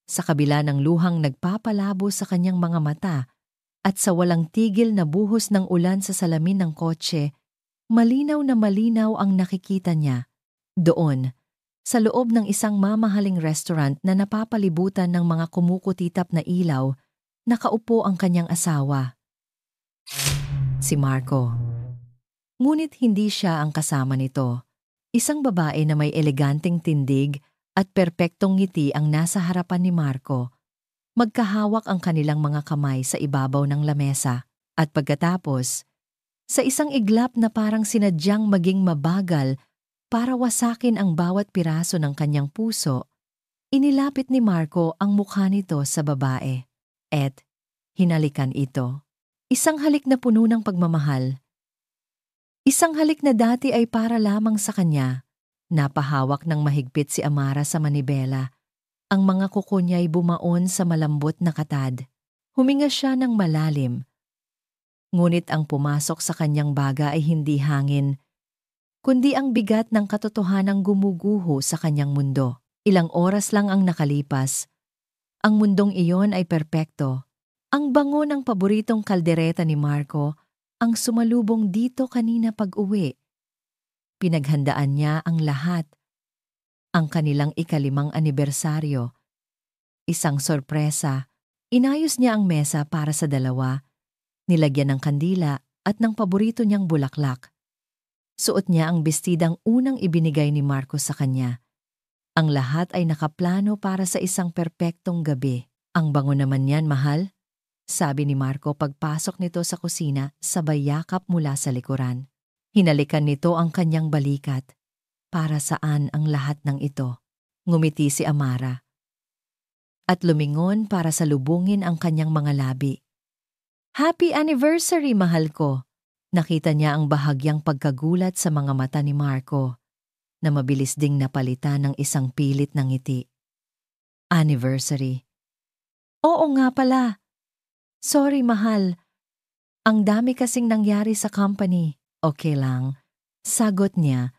Sa kabila ng luhang nagpapalabo sa kanyang mga mata at sa walang tigil na buhos ng ulan sa salamin ng kotse, malinaw na malinaw ang nakikita niya. Doon, sa loob ng isang mamahaling restaurant na napapalibutan ng mga kumukutitap na ilaw, nakaupo ang kanyang asawa, si Marco. Ngunit hindi siya ang kasama nito. Isang babae na may eleganteng tindig at perpektong ngiti ang nasa harapan ni Marco. Magkahawak ang kanilang mga kamay sa ibabaw ng lamesa at pagkatapos, sa isang iglap na parang sinadyang maging mabagal para wasakin ang bawat piraso ng kanyang puso, inilapit ni Marco ang mukha nito sa babae at hinalikan ito. Isang halik na puno ng pagmamahal. Isang halik na dati ay para lamang sa kanya. Napahawak ng mahigpit si Amara sa manibela. Ang mga kuko niya'y bumaon sa malambot na katad. Huminga siya ng malalim. Ngunit ang pumasok sa kanyang baga ay hindi hangin, kundi ang bigat ng katotohanang gumuguho sa kanyang mundo. Ilang oras lang ang nakalipas. Ang mundong iyon ay perpekto. Ang bango ng paboritong kaldereta ni Marco ang sumalubong dito kanina pag-uwi. Pinaghandaan niya ang lahat. Ang kanilang ika-5 anibersaryo. Isang sorpresa. Inayos niya ang mesa para sa dalawa. Nilagyan ng kandila at ng paborito niyang bulaklak. Suot niya ang bestidang unang ibinigay ni Marco sa kanya. Ang lahat ay nakaplano para sa isang perpektong gabi. Ang bango naman niyan, mahal, sabi ni Marco pagpasok nito sa kusina sabay yakap mula sa likuran. Hinalikan nito ang kanyang balikat. Para saan ang lahat ng ito? Ngumiti si Amara. At lumingon para salubungin ang kanyang mga labi. Happy anniversary, mahal ko! Nakita niya ang bahagyang pagkagulat sa mga mata ni Marco, na mabilis ding napalitan ng isang pilit na ngiti. Anniversary. Oo nga pala. Sorry, mahal. Ang dami kasing nangyari sa company. Okay lang. Sagot niya,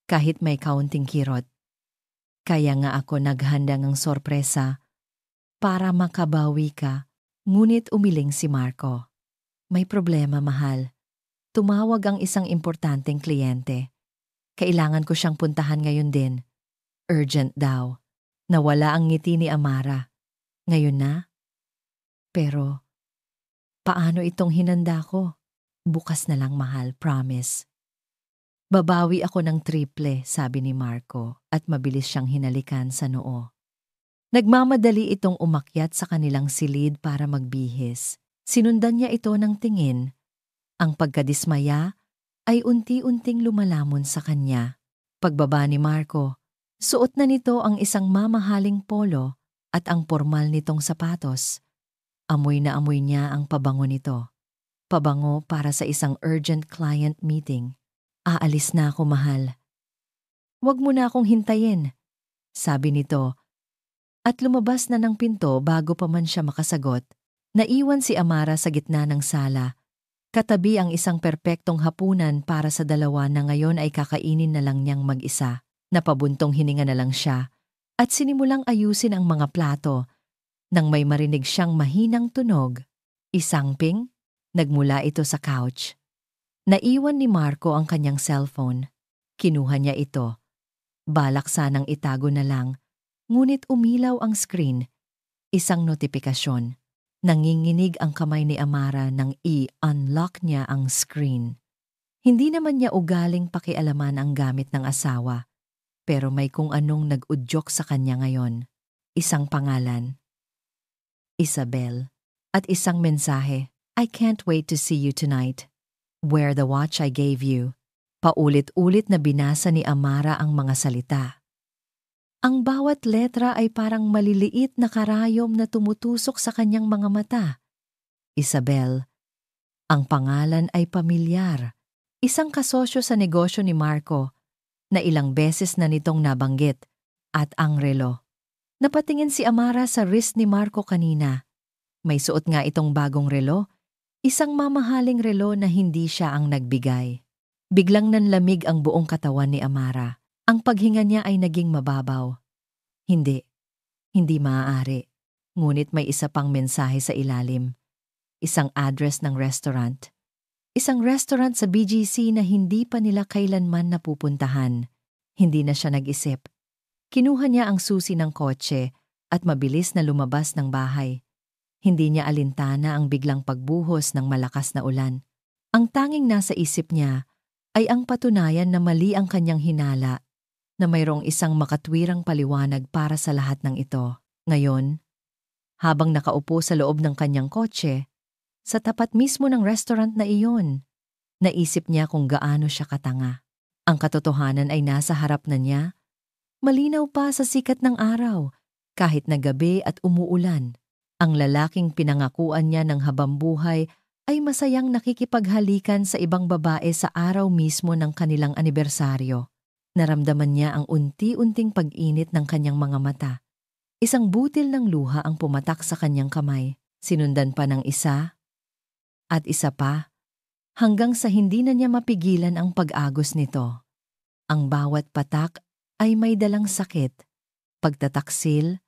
kahit may kaunting kirot. Kaya nga ako naghanda ng sorpresa para makabawi ka. Ngunit umiling si Marco. May problema, mahal. Tumawag ang isang importanteng kliyente. Kailangan ko siyang puntahan ngayon din. Urgent daw. Nawala ang ngiti ni Amara. Ngayon na? Pero, paano itong hinanda ko? Bukas na lang, mahal, promise. Babawi ako ng triple, sabi ni Marco at mabilis siyang hinalikan sa noo. Nagmamadali itong umakyat sa kanilang silid para magbihis. Sinundan niya ito ng tingin. Ang pagkadismaya ay unti-unting lumalamon sa kanya. Pagbaba ni Marco, suot na nito ang isang mamahaling polo at ang formal nitong sapatos. Amoy na amoy niya ang pabango nito. Pabango para sa isang urgent client meeting. Aalis na ako, mahal. Huwag mo na akong hintayin, sabi nito. At lumabas na ng pinto bago pa man siya makasagot. Naiwan si Amara sa gitna ng sala. Katabi ang isang perpektong hapunan para sa dalawa na ngayon ay kakainin na lang niyang mag-isa. Napabuntong hininga na lang siya at sinimulang ayusin ang mga plato nang may marinig siyang mahinang tunog. Isang ping, nagmula ito sa couch. Naiwan ni Marco ang kanyang cellphone. Kinuha niya ito. Balak sanang itago na lang, ngunit umilaw ang screen. Isang notifikasyon. Nanginginig ang kamay ni Amara nang i-unlock niya ang screen. Hindi naman niya ugaling pakialaman ang gamit ng asawa, pero may kung anong nag-udyok sa kanya ngayon. Isang pangalan, Isabel, at isang mensahe, I can't wait to see you tonight. Wear the watch I gave you. Paulit-ulit na binasa ni Amara ang mga salita. Ang bawat letra ay parang maliliit na karayom na tumutusok sa kanyang mga mata. Isabel. Ang pangalan ay pamilyar. Isang kasosyo sa negosyo ni Marco na ilang beses na nitong nabanggit at ang relo. Napatingin si Amara sa wrist ni Marco kanina. May suot nga itong bagong relo, isang mamahaling relo na hindi siya ang nagbigay. Biglang nanlamig ang buong katawan ni Amara. Ang paghinga niya ay naging mababaw. Hindi maaari. Ngunit may isa pang mensahe sa ilalim. Isang address ng restaurant. Isang restaurant sa BGC na hindi pa nila kailanman napupuntahan. Hindi na siya nag-isip. Kinuha niya ang susi ng kotse at mabilis na lumabas ng bahay. Hindi niya alintana ang biglang pagbuhos ng malakas na ulan. Ang tanging nasa isip niya ay ang patunayan na mali ang kanyang hinala, na mayroong isang makatwirang paliwanag para sa lahat ng ito. Ngayon, habang nakaupo sa loob ng kanyang kotse, sa tapat mismo ng restaurant na iyon, naisip niya kung gaano siya katanga. Ang katotohanan ay nasa harap na niya, malinaw pa sa sikat ng araw, kahit na gabi at umuulan. Ang lalaking pinangakuan niya ng habambuhay ay masayang nakikipaghalikan sa ibang babae sa araw mismo ng kanilang anibersaryo. Naramdaman niya ang unti-unting pag-init ng kanyang mga mata. Isang butil ng luha ang pumatak sa kanyang kamay, sinundan pa ng isa at isa pa, hanggang sa hindi na niya mapigilan ang pag-agos nito. Ang bawat patak ay may dalang sakit, pagtataksil,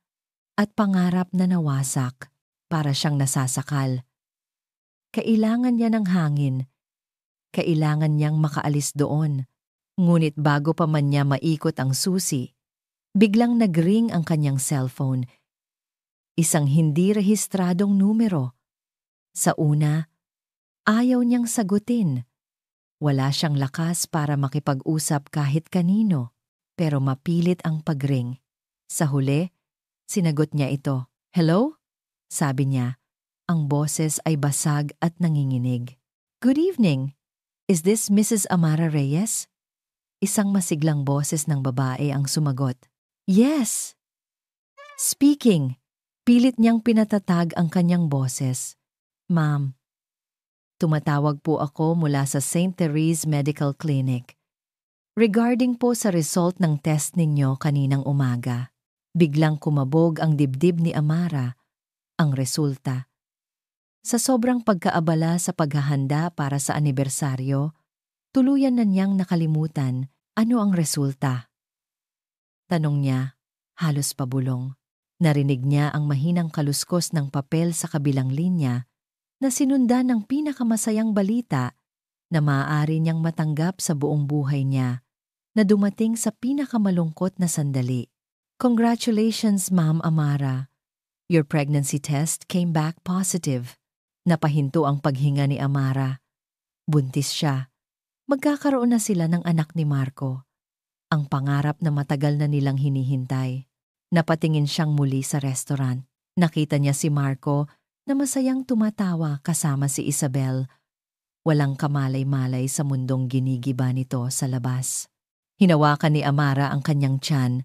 at pangarap na nawasak, para siyang nasasakal. Kailangan niya ng hangin. Kailangan niyang makaalis doon. Ngunit bago pa man niya maikot ang susi, biglang nag-ring ang kanyang cellphone. Isang hindi rehistradong numero. Sa una, ayaw niyang sagutin. Wala siyang lakas para makipag-usap kahit kanino, pero mapilit ang pag-ring. Sa huli, sinagot niya ito. "Hello?" Sabi niya. Ang boses ay basag at nanginginig. "Good evening. Is this Mrs. Amara Reyes?" Isang masiglang boses ng babae ang sumagot. "Yes." "Speaking." Pilit niyang pinatatag ang kanyang boses. "Ma'am, tumatawag po ako mula sa St. Therese Medical Clinic. Regarding po sa result ng test ninyo kaninang umaga." Biglang kumabog ang dibdib ni Amara. Ang resulta. Sa sobrang pagkaabala sa paghahanda para sa anibersaryo, tuluyan na niyang nakalimutan ano ang resulta. Tanong niya, halos pabulong. Narinig niya ang mahinang kaluskos ng papel sa kabilang linya na sinundan ng pinakamasayang balita na maaari niyang matanggap sa buong buhay niya na dumating sa pinakamalungkot na sandali. "Congratulations, Ma'am Amara. Your pregnancy test came back positive." Napahinto ang paghinga ni Amara. Buntis siya. Magkakaroon na sila ng anak ni Marco. Ang pangarap na matagal na nilang hinihintay. Napatingin siyang muli sa restaurant. Nakita niya si Marco na masayang tumatawa kasama si Isabel. Walang kamalay-malay sa mundong ginigiba nito sa labas. Hinawakan ni Amara ang kanyang tiyan.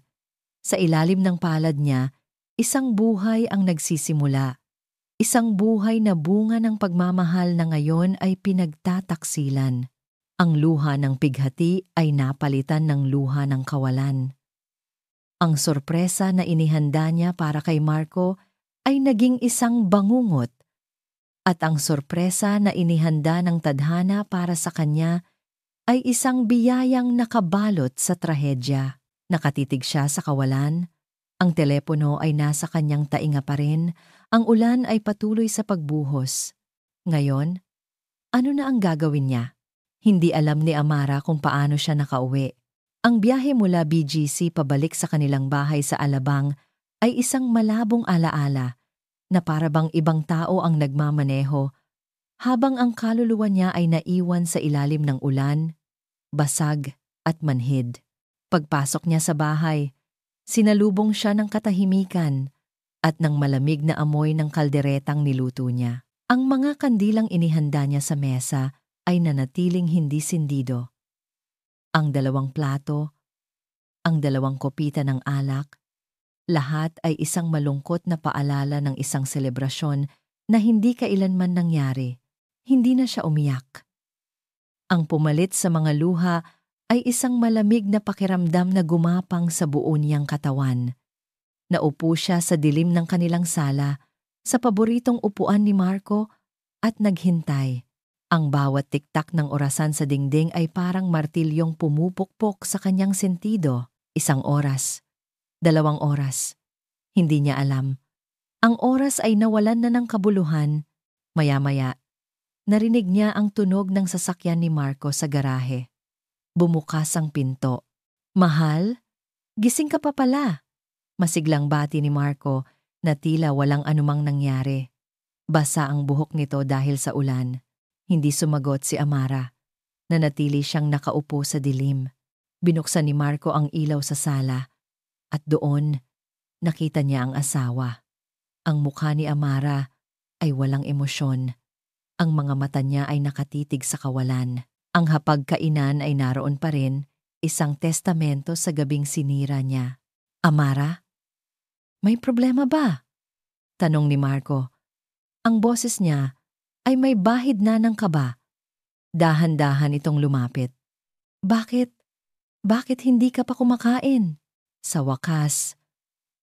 Sa ilalim ng palad niya, isang buhay ang nagsisimula. Isang buhay na bunga ng pagmamahal na ngayon ay pinagtataksilan. Ang luha ng pighati ay napalitan ng luha ng kawalan. Ang sorpresa na inihanda niya para kay Marco ay naging isang bangungot. At ang sorpresa na inihanda ng tadhana para sa kanya ay isang biyayang nakabalot sa trahedya. Nakatitig siya sa kawalan. Ang telepono ay nasa kanyang tainga pa rin. Ang ulan ay patuloy sa pagbuhos. Ngayon, ano na ang gagawin niya? Hindi alam ni Amara kung paano siya nakauwi. Ang biyahe mula BGC pabalik sa kanilang bahay sa Alabang ay isang malabong alaala na parabang ibang tao ang nagmamaneho habang ang kaluluwa niya ay naiwan sa ilalim ng ulan, basag at manhid. Pagpasok niya sa bahay, sinalubong siya ng katahimikan at ng malamig na amoy ng kalderetang niluto niya. Ang mga kandilang inihanda niya sa mesa ay nanatiling hindi sindido. Ang 2 plato, ang 2 kopita ng alak, lahat ay isang malungkot na paalala ng isang selebrasyon na hindi kailanman nangyari. Hindi na siya umiyak. Ang pumalit sa mga luha ay isang malamig na pakiramdam na gumapang sa buo niyang katawan. Naupo siya sa dilim ng kanilang sala, sa paboritong upuan ni Marco, at naghintay. Ang bawat tiktak ng orasan sa dingding ay parang martilyong pumupukpok sa kanyang sentido. 1 oras, 2 oras. Hindi niya alam. Ang oras ay nawalan na ng kabuluhan. Maya-maya, narinig niya ang tunog ng sasakyan ni Marco sa garahe. Bumukas ang pinto. "Mahal, gising ka pa pala." Masiglang bati ni Marco na tila walang anumang nangyari. Basa ang buhok nito dahil sa ulan. Hindi sumagot si Amara. Nanatili siyang nakaupo sa dilim. Binuksan ni Marco ang ilaw sa sala at doon nakita niya ang asawa. Ang mukha ni Amara ay walang emosyon. Ang mga mata niya ay nakatitig sa kawalan. Ang hapagkainan ay naroon pa rin, isang testamento sa gabing sinira niya. "Amara, may problema ba?" tanong ni Marco. Ang boses niya ay may bahid na ng kaba. Dahan-dahan itong lumapit. Bakit? Bakit hindi ka pa kumakain?" Sa wakas,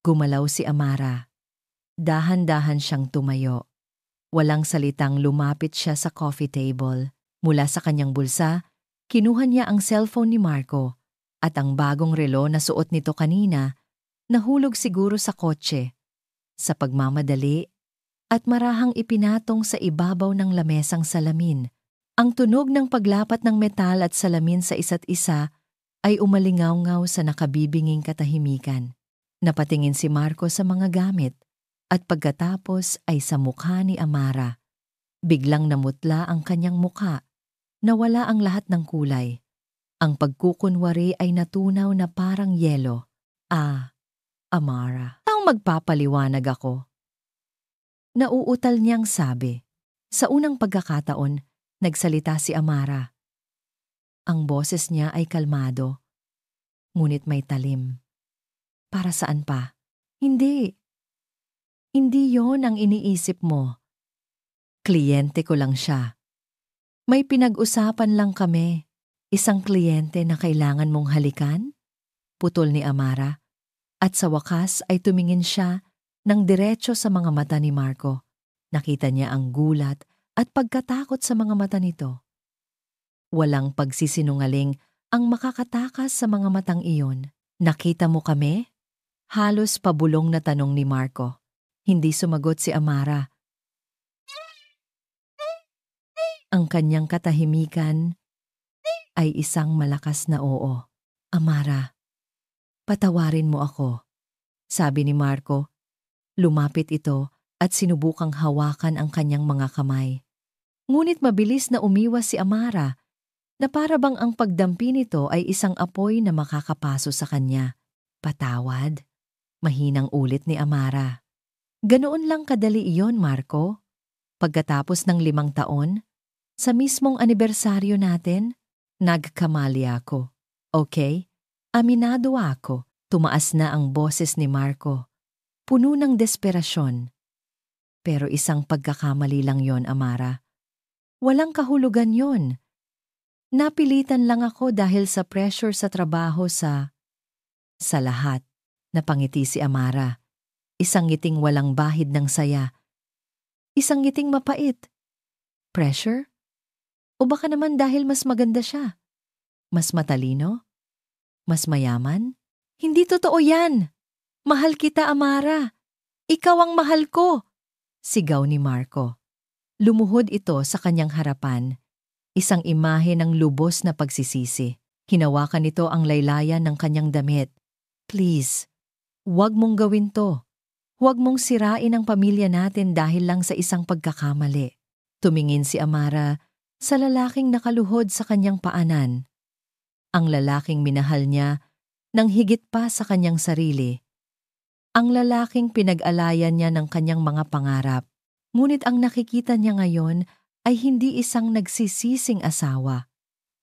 gumalaw si Amara. Dahan-dahan siyang tumayo. Walang salitang lumapit siya sa coffee table. Mula sa kanyang bulsa, kinuha niya ang cellphone ni Marco at ang bagong relo na suot nito kanina, nahulog siguro sa kotse. Sa pagmamadali at marahang ipinatong sa ibabaw ng lamesang salamin. Ang tunog ng paglapat ng metal at salamin sa isa't isa ay umalingaw-ngaw sa nakabibinging katahimikan. Napatingin si Marco sa mga gamit at pagkatapos ay sa mukha ni Amara. Biglang namutla ang kanyang mukha. Nawala ang lahat ng kulay. Ang pagkukunwari ay natunaw na parang yelo. Amara, taong magpapaliwanag ako." Nauutal niyang sabi. Sa unang pagkakataon, nagsalita si Amara. Ang boses niya ay kalmado, ngunit may talim. "Para saan pa?" Hindi yon ang iniisip mo. Kliyente ko lang siya. May pinag-usapan lang kami. Isang kliyente na kailangan mong halikan?" Putol ni Amara. At sa wakas ay tumingin siya ng diretso sa mga mata ni Marco. Nakita niya ang gulat at pagkatakot sa mga mata nito. Walang pagsisinungaling ang makakatakas sa mga matang iyon. "Nakita mo kami?" Halos pabulong na tanong ni Marco. Hindi sumagot si Amara. Ang kanyang katahimikan ay isang malakas na oo. "Amara, patawarin mo ako," sabi ni Marco. Lumapit ito at sinubukang hawakan ang kanyang mga kamay. Ngunit mabilis na umiwas si Amara, na para bang ang pagdampi nito ay isang apoy na makakapaso sa kanya. "Patawad?" Mahinang ulit ni Amara. "Ganoon lang kadali iyon, Marco. Pagkatapos ng 5 taon, sa mismong anibersaryo natin, nagkamali ako. Okay? Aminado ako." Tumaas na ang boses ni Marco. Puno ng desperasyon. "Pero isang pagkakamali lang yon, Amara. Walang kahulugan yon. Napilitan lang ako dahil sa pressure sa trabaho sa lahat." Napangiti si Amara. Isang ngiting walang bahid ng saya. Isang ngiting mapait. Pressure? O baka naman dahil mas maganda siya? Mas matalino? Mas mayaman? "Hindi totoo yan! Mahal kita, Amara! Ikaw ang mahal ko!" Sigaw ni Marco. Lumuhod ito sa kanyang harapan. Isang imahe ng lubos na pagsisisi. Hinawakan nito ang laylayan ng kanyang damit. "Please, huwag mong gawin to. Huwag mong sirain ang pamilya natin dahil lang sa isang pagkakamali." Tumingin si Amara sa lalaking nakaluhod sa kanyang paanan. Ang lalaking minahal niya nang higit pa sa kanyang sarili. Ang lalaking pinag-alayan niya ng kanyang mga pangarap. Ngunit ang nakikita niya ngayon ay hindi isang nagsisising asawa.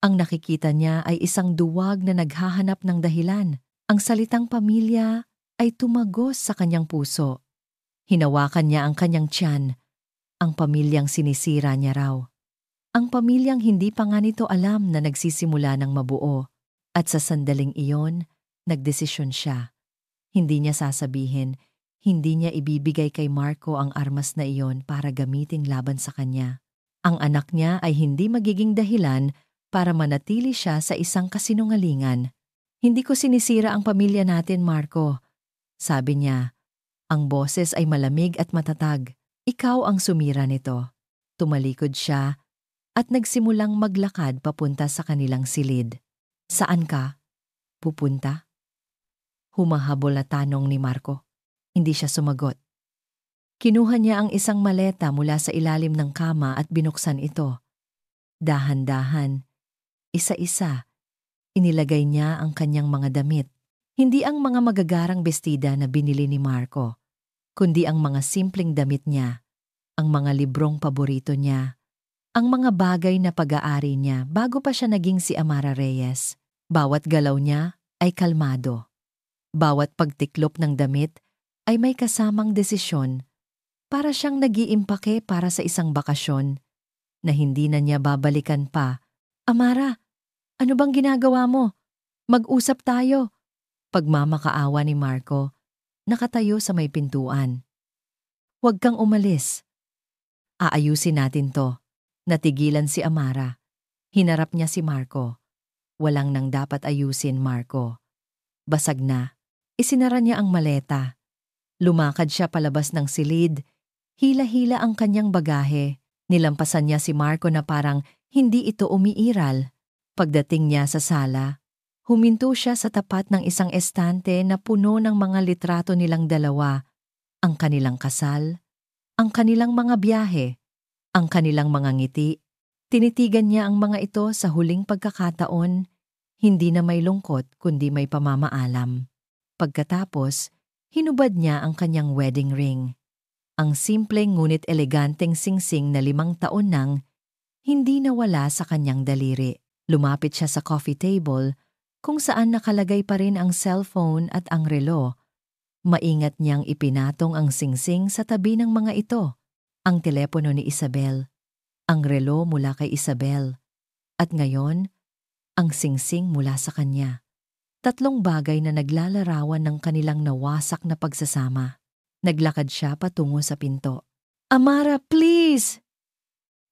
Ang nakikita niya ay isang duwag na naghahanap ng dahilan. Ang salitang pamilya ay tumagos sa kanyang puso. Hinawakan niya ang kanyang tiyan. Ang pamilyang sinisira niya raw. Ang pamilyang hindi pa nga nito alam na nagsisimula ng mabuo. At sa sandaling iyon, nagdesisyon siya. Hindi niya sasabihin, hindi niya ibibigay kay Marco ang armas na iyon para gamitin laban sa kanya. Ang anak niya ay hindi magiging dahilan para manatili siya sa isang kasinungalingan. "Hindi ko sinisira ang pamilya natin, Marco," sabi niya. Ang boses ay malamig at matatag. Ikaw ang sumira nito. Tumalikod siya at nagsimulang maglakad papunta sa kanilang silid. Saan ka? Pupunta? Humahabol na tanong ni Marco. Hindi siya sumagot. Kinuha niya ang isang maleta mula sa ilalim ng kama at binuksan ito. Dahan-dahan, isa-isa, inilagay niya ang kanyang mga damit. Hindi ang mga magagarang bestida na binili ni Marco, kundi ang mga simpleng damit niya, ang mga librong paborito niya, ang mga bagay na pag-aari niya bago pa siya naging si Amara Reyes. Bawat galaw niya ay kalmado. Bawat pagtiklop ng damit ay may kasamang desisyon. Para siyang nag-iimpake para sa isang bakasyon na hindi na niya babalikan pa. Amara, ano bang ginagawa mo? Mag-usap tayo. Pagmamakaawa ni Marco, nakatayo sa may pintuan. Huwag kang umalis. Aayusin natin to. Natigilan si Amara. Hinarap niya si Marco. Walang nang dapat ayusin, Marco. Basag na. Isinara niya ang maleta. Lumakad siya palabas ng silid. Hila-hila ang kanyang bagahe. Nilampasan niya si Marco na parang hindi ito umiiral. Pagdating niya sa sala, huminto siya sa tapat ng isang estante na puno ng mga litrato nilang dalawa. Ang kanilang kasal, ang kanilang mga biyahe, ang kanilang mga ngiti. Tinitigan niya ang mga ito sa huling pagkakataon, hindi na may lungkot kundi may pamamaalam. Pagkatapos, hinubad niya ang kanyang wedding ring. Ang simpleng ngunit eleganteng singsing na 5 taon nang hindi nawala sa kanyang daliri. Lumapit siya sa coffee table kung saan nakalagay pa rin ang cellphone at ang relo. Maingat niyang ipinatong ang singsing sa tabi ng mga ito. Ang telepono ni Isabel, ang relo mula kay Isabel, at ngayon, ang singsing mula sa kanya. 3 bagay na naglalarawan ng kanilang nawasak na pagsasama. Naglakad siya patungo sa pinto. Amara, please!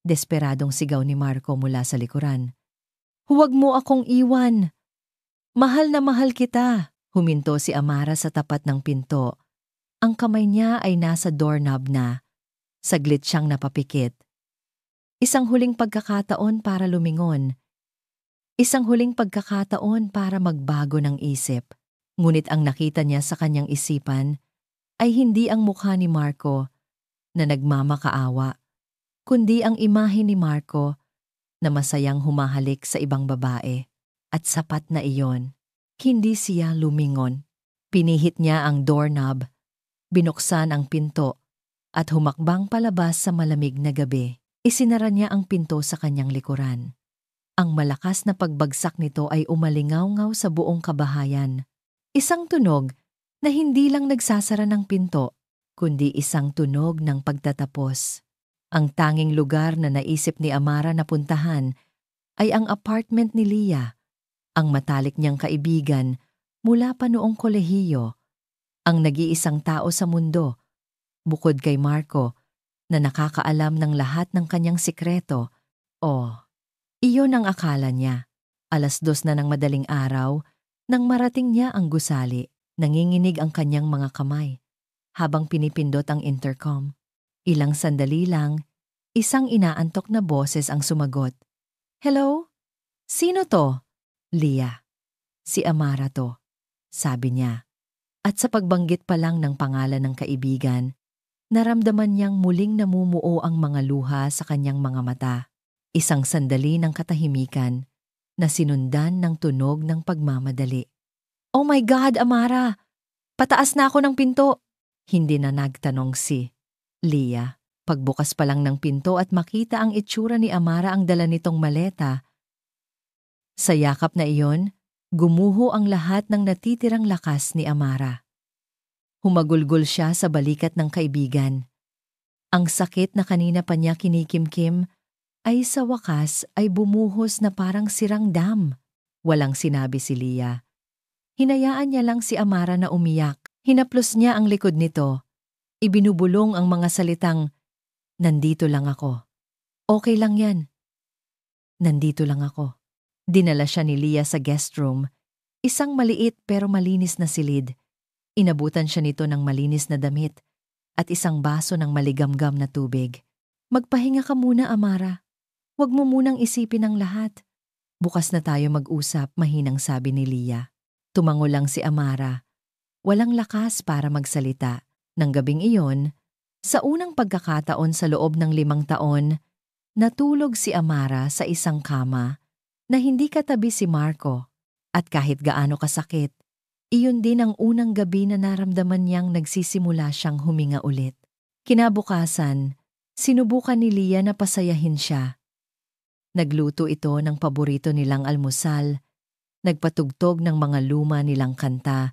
Desperadong sigaw ni Marco mula sa likuran. Huwag mo akong iwan! Mahal na mahal kita! Huminto si Amara sa tapat ng pinto. Ang kamay niya ay nasa doorknob na. Saglit siyang napapikit. Isang huling pagkakataon para lumingon. Isang huling pagkakataon para magbago ng isip. Ngunit ang nakita niya sa kanyang isipan ay hindi ang mukha ni Marco na nagmamakaawa, kundi ang imahe ni Marco na masayang humahalik sa ibang babae. At sapat na iyon. Hindi siya lumingon. Pinihit niya ang doorknob, binuksan ang pinto, at humakbang palabas sa malamig na gabi. Isinara niya ang pinto sa kanyang likuran. Ang malakas na pagbagsak nito ay umalingaw-ngaw sa buong kabahayan. Isang tunog na hindi lang nagsasara ng pinto, kundi isang tunog ng pagtatapos. Ang tanging lugar na naisip ni Amara na puntahan ay ang apartment ni Leah, ang matalik niyang kaibigan mula pa noong kolehiyo, ang nag-iisang tao sa mundo, bukod kay Marco, na nakakaalam ng lahat ng kanyang sikreto. Iyon ang akala niya. 2:00 na ng madaling araw, nang marating niya ang gusali. Nanginginig ang kanyang mga kamay habang pinipindot ang intercom. Ilang sandali lang, isang inaantok na boses ang sumagot. Hello? Sino to? Leah. Si Amara to, sabi niya. At sa pagbanggit pa lang ng pangalan ng kaibigan, naramdaman niyang muling namumuo ang mga luha sa kanyang mga mata. Isang sandali ng katahimikan na sinundan ng tunog ng pagmamadali. Oh my God, Amara! Pataas na ako ng pinto! Hindi na nagtanong si Leah. Pagbukas pa lang ng pinto at makita ang itsura ni Amara ang dala nitong maleta. Sa yakap na iyon, gumuho ang lahat ng natitirang lakas ni Amara. Humagulgol siya sa balikat ng kaibigan. Ang sakit na kanina pa niya kinikimkim ay sa wakas ay bumuhos na parang sirang dam. Walang sinabi si Leah. Hinayaan niya lang si Amara na umiyak. Hinaplos niya ang likod nito. Ibinubulong ang mga salitang, "Nandito lang ako. Okay lang yan. Nandito lang ako." Dinala siya ni Leah sa guest room, isang maliit pero malinis na silid. Inabutan siya nito ng malinis na damit at isang baso ng maligamgam na tubig. Magpahinga ka muna, Amara. Huwag mo munang isipin ang lahat. Bukas na tayo mag-usap, mahinang sabi ni Leah. Tumango lang si Amara. Walang lakas para magsalita. Nang gabing iyon, sa unang pagkakataon sa loob ng 5 taon, natulog si Amara sa isang kama na hindi katabi si Marco. At kahit gaano kasakit, iyon din ang unang gabi na naramdaman niyang nagsisimula siyang huminga ulit. Kinabukasan, sinubukan ni Leah na pasayahin siya. Nagluto ito ng paborito nilang almusal, nagpatugtog ng mga luma nilang kanta,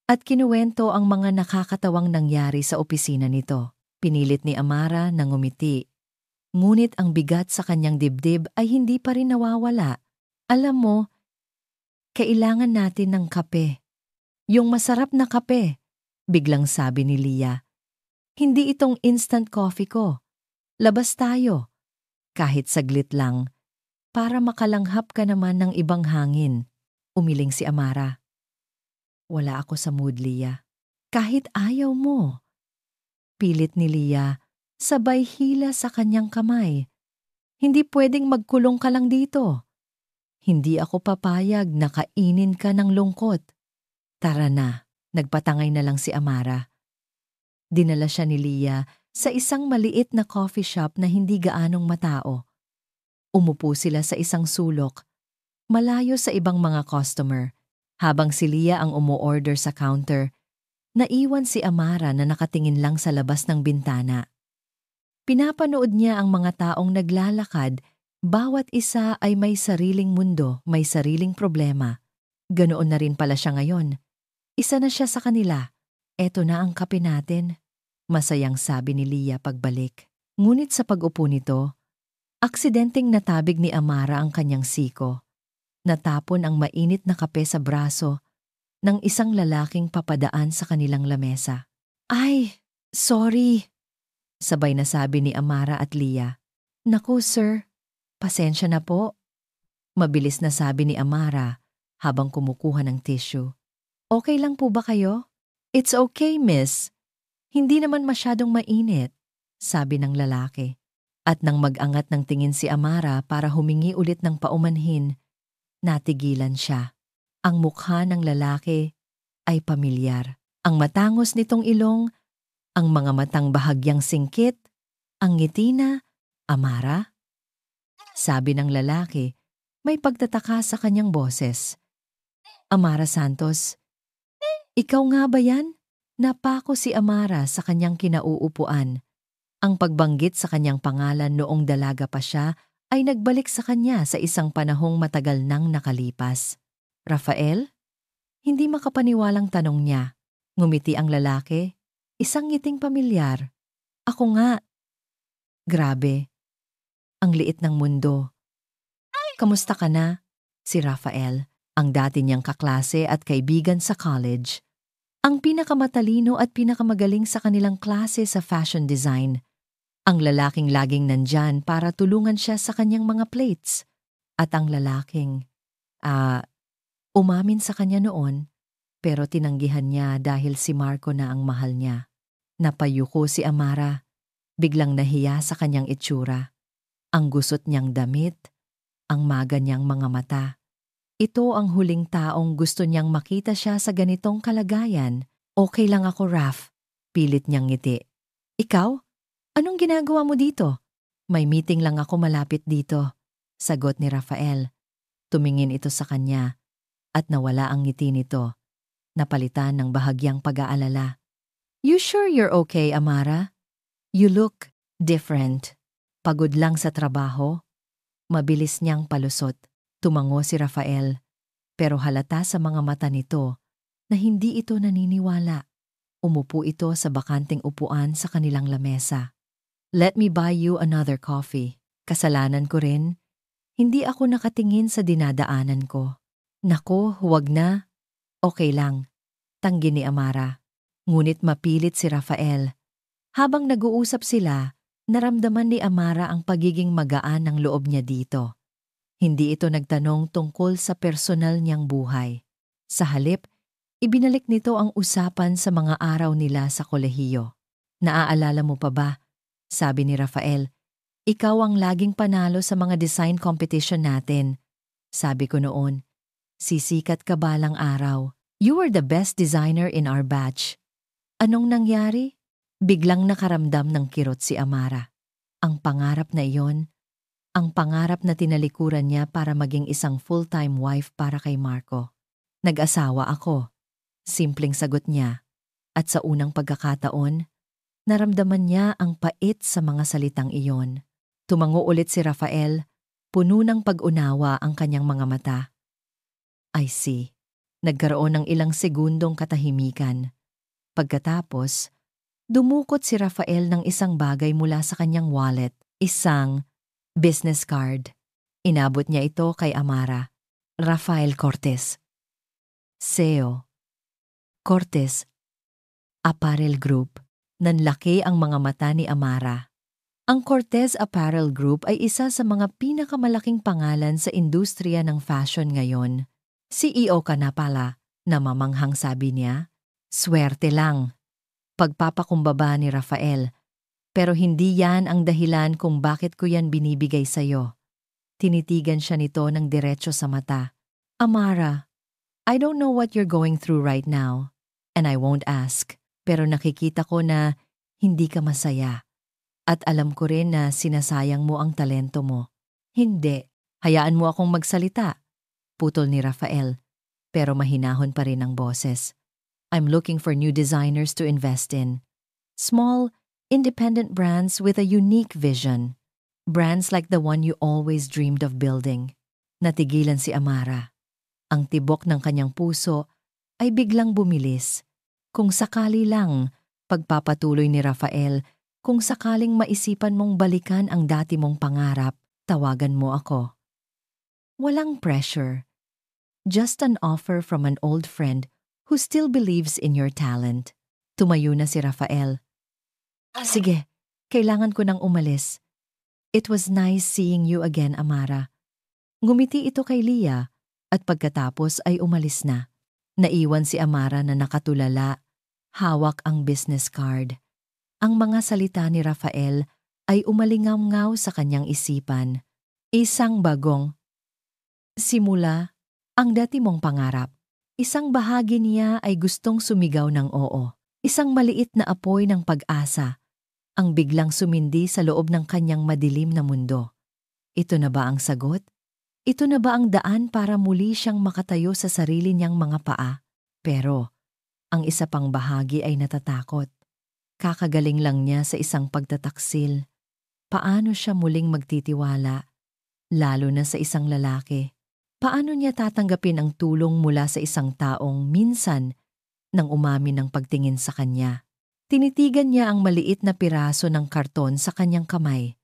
at kinuwento ang mga nakakatawang nangyari sa opisina nito. Pinilit ni Amara na ngumiti. Ngunit ang bigat sa kanyang dibdib ay hindi pa rin nawawala. Alam mo, kailangan natin ng kape. Yung masarap na kape, biglang sabi ni Leah. Hindi itong instant coffee ko. Labas tayo. Kahit saglit lang, para makalanghap ka naman ng ibang hangin. Umiling si Amara. Wala ako sa mood, Leah. Kahit ayaw mo. Pilit ni Leah, sabay hila sa kanyang kamay. Hindi pwedeng magkulong ka lang dito. Hindi ako papayag na kainin ka ng lungkot. Tara na, nagpatangay na lang si Amara. Dinala siya ni Leah sa isang maliit na coffee shop na hindi gaanong matao. Umupo sila sa isang sulok, malayo sa ibang mga customer. Habang si Leah ang umu-order sa counter, naiwan si Amara na nakatingin lang sa labas ng bintana. Pinapanood niya ang mga taong naglalakad, bawat isa ay may sariling mundo, may sariling problema. Ganoon na rin pala siya ngayon. Isa na siya sa kanila. Eto na ang kape natin. Masayang sabi ni Leah pagbalik. Ngunit sa pag-upo nito, aksidenteng natabig ni Amara ang kanyang siko. Natapon ang mainit na kape sa braso ng isang lalaking papadaan sa kanilang lamesa. Ay, sorry, sabay na sabi ni Amara at Leah. Naku sir, pasensya na po. Mabilis na sabi ni Amara habang kumukuha ng tissue. Okay lang po ba kayo? It's okay, miss. Hindi naman masyadong mainit, sabi ng lalaki. At nang mag-angat ng tingin si Amara para humingi ulit ng paumanhin, natigilan siya. Ang mukha ng lalaki ay pamilyar. Ang matangos nitong ilong, ang mga matang bahagyang singkit, ang ngiti na, Amara? Sabi ng lalaki, may pagtataka sa kanyang boses. Amara Santos, ikaw nga ba yan? Napako si Amara sa kanyang kinauupuan. Ang pagbanggit sa kanyang pangalan noong dalaga pa siya ay nagbalik sa kanya sa isang panahong matagal nang nakalipas. Rafael? Hindi makapaniwalang tanong niya. Ngumiti ang lalaki. Isang ngiting pamilyar. Ako nga. Grabe. Ang liit ng mundo. Kamusta ka na? Si Rafael, ang dati niyang kaklase at kaibigan sa college. Ang pinakamatalino at pinakamagaling sa kanilang klase sa fashion design. Ang lalaking laging nandyan para tulungan siya sa kanyang mga plates. At ang lalaking, umamin sa kanya noon, pero tinanggihan niya dahil si Marco na ang mahal niya. Napayuko si Amara, biglang nahiya sa kanyang itsura. Ang gusot niyang damit, ang maga niyang mga mata. Ito ang huling taong gusto niyang makita siya sa ganitong kalagayan. Okay lang ako, Raf. Pilit niyang ngiti. Ikaw? Anong ginagawa mo dito? May meeting lang ako malapit dito. Sagot ni Rafael. Tumingin ito sa kanya at nawala ang ngiti nito. Napalitan ng bahagyang pag-aalala. You sure you're okay, Amara? You look different. Pagod lang sa trabaho? Mabilis niyang palusot. Tumango si Rafael. Pero halata sa mga mata nito na hindi ito naniniwala. Umupo ito sa bakanting upuan sa kanilang lamesa. Let me buy you another coffee. Kasalanan ko rin. Hindi ako nakatingin sa dinadaanan ko. Nako, huwag na. Okay lang. Tanggi ni Amara. Ngunit mapilit si Rafael. Habang nag-uusap sila, naramdaman ni Amara ang pagiging magaan ng loob niya dito. Hindi ito nagtanong tungkol sa personal niyang buhay. Sa halip, Ibinalik nito ang usapan sa mga araw nila sa kolehiyo. Naaalala mo pa ba? Sabi ni Rafael, ikaw ang laging panalo sa mga design competition natin. Sabi ko noon, sisikat ka balang araw. You were the best designer in our batch. Anong nangyari? Biglang nakaramdam ng kirot si Amara. Ang pangarap na iyon, ang pangarap na tinalikuran niya para maging isang full-time wife para kay Marco. Nag-asawa ako. Simpleng sagot niya. At sa unang pagkakataon, naramdaman niya ang pait sa mga salitang iyon. Tumango ulit si Rafael, puno ng pag-unawa ang kanyang mga mata. I see. Nagkaroon ng ilang segundong katahimikan. Pagkatapos, dumukot si Rafael ng isang bagay mula sa kanyang wallet, isang business card. Inabot niya ito kay Amara. Rafael Cortez. CEO. Cortez. Apparel Group. Nanlaki ang mga mata ni Amara. Ang Cortez Apparel Group ay isa sa mga pinakamalaking pangalan sa industriya ng fashion ngayon. CEO ka na pala, namamanghang sabi niya. Swerte lang. Pagpapakumbaba ni Rafael. Pero hindi yan ang dahilan kung bakit ko yan binibigay sa'yo. Tinitigan siya nito ng diretso sa mata. Amara, I don't know what you're going through right now, and I won't ask. Pero nakikita ko na hindi ka masaya. At alam ko rin na sinasayang mo ang talento mo. Hindi. Hayaan mo akong magsalita. Putol ni Rafael. Pero mahinahon pa rin ang boses. I'm looking for new designers to invest in. Small, independent brands with a unique vision. Brands like the one you always dreamed of building. Natigilan si Amara. Ang tibok ng kanyang puso ay biglang bumilis. Kung sakali lang, pagpapatuloy ni Rafael, kung sakaling maisipan mong balikan ang dati mong pangarap, tawagan mo ako. Walang pressure. Just an offer from an old friend who still believes in your talent. Tumayo na si Rafael. Sige, kailangan ko nang umalis. It was nice seeing you again, Amara. Ngumiti ito kay Leah at pagkatapos ay umalis na. Naiwan si Amara na nakatulala, hawak ang business card. Ang mga salita ni Rafael ay umalingaw-ngaw sa kanyang isipan. Isang bagong simula, ang dati mong pangarap. Isang bahagi niya ay gustong sumigaw ng oo. Isang maliit na apoy ng pag-asa, ang biglang sumindi sa loob ng kanyang madilim na mundo. Ito na ba ang sagot? Ito na ba ang daan para muli siyang makatayo sa sarili niyang mga paa? Pero, ang isa pang bahagi ay natatakot. Kakagaling lang niya sa isang pagtataksil. Paano siya muling magtitiwala? Lalo na sa isang lalaki. Paano niya tatanggapin ang tulong mula sa isang taong minsan nang umamin ng pagtingin sa kanya? Tinitigan niya ang maliit na piraso ng karton sa kanyang kamay.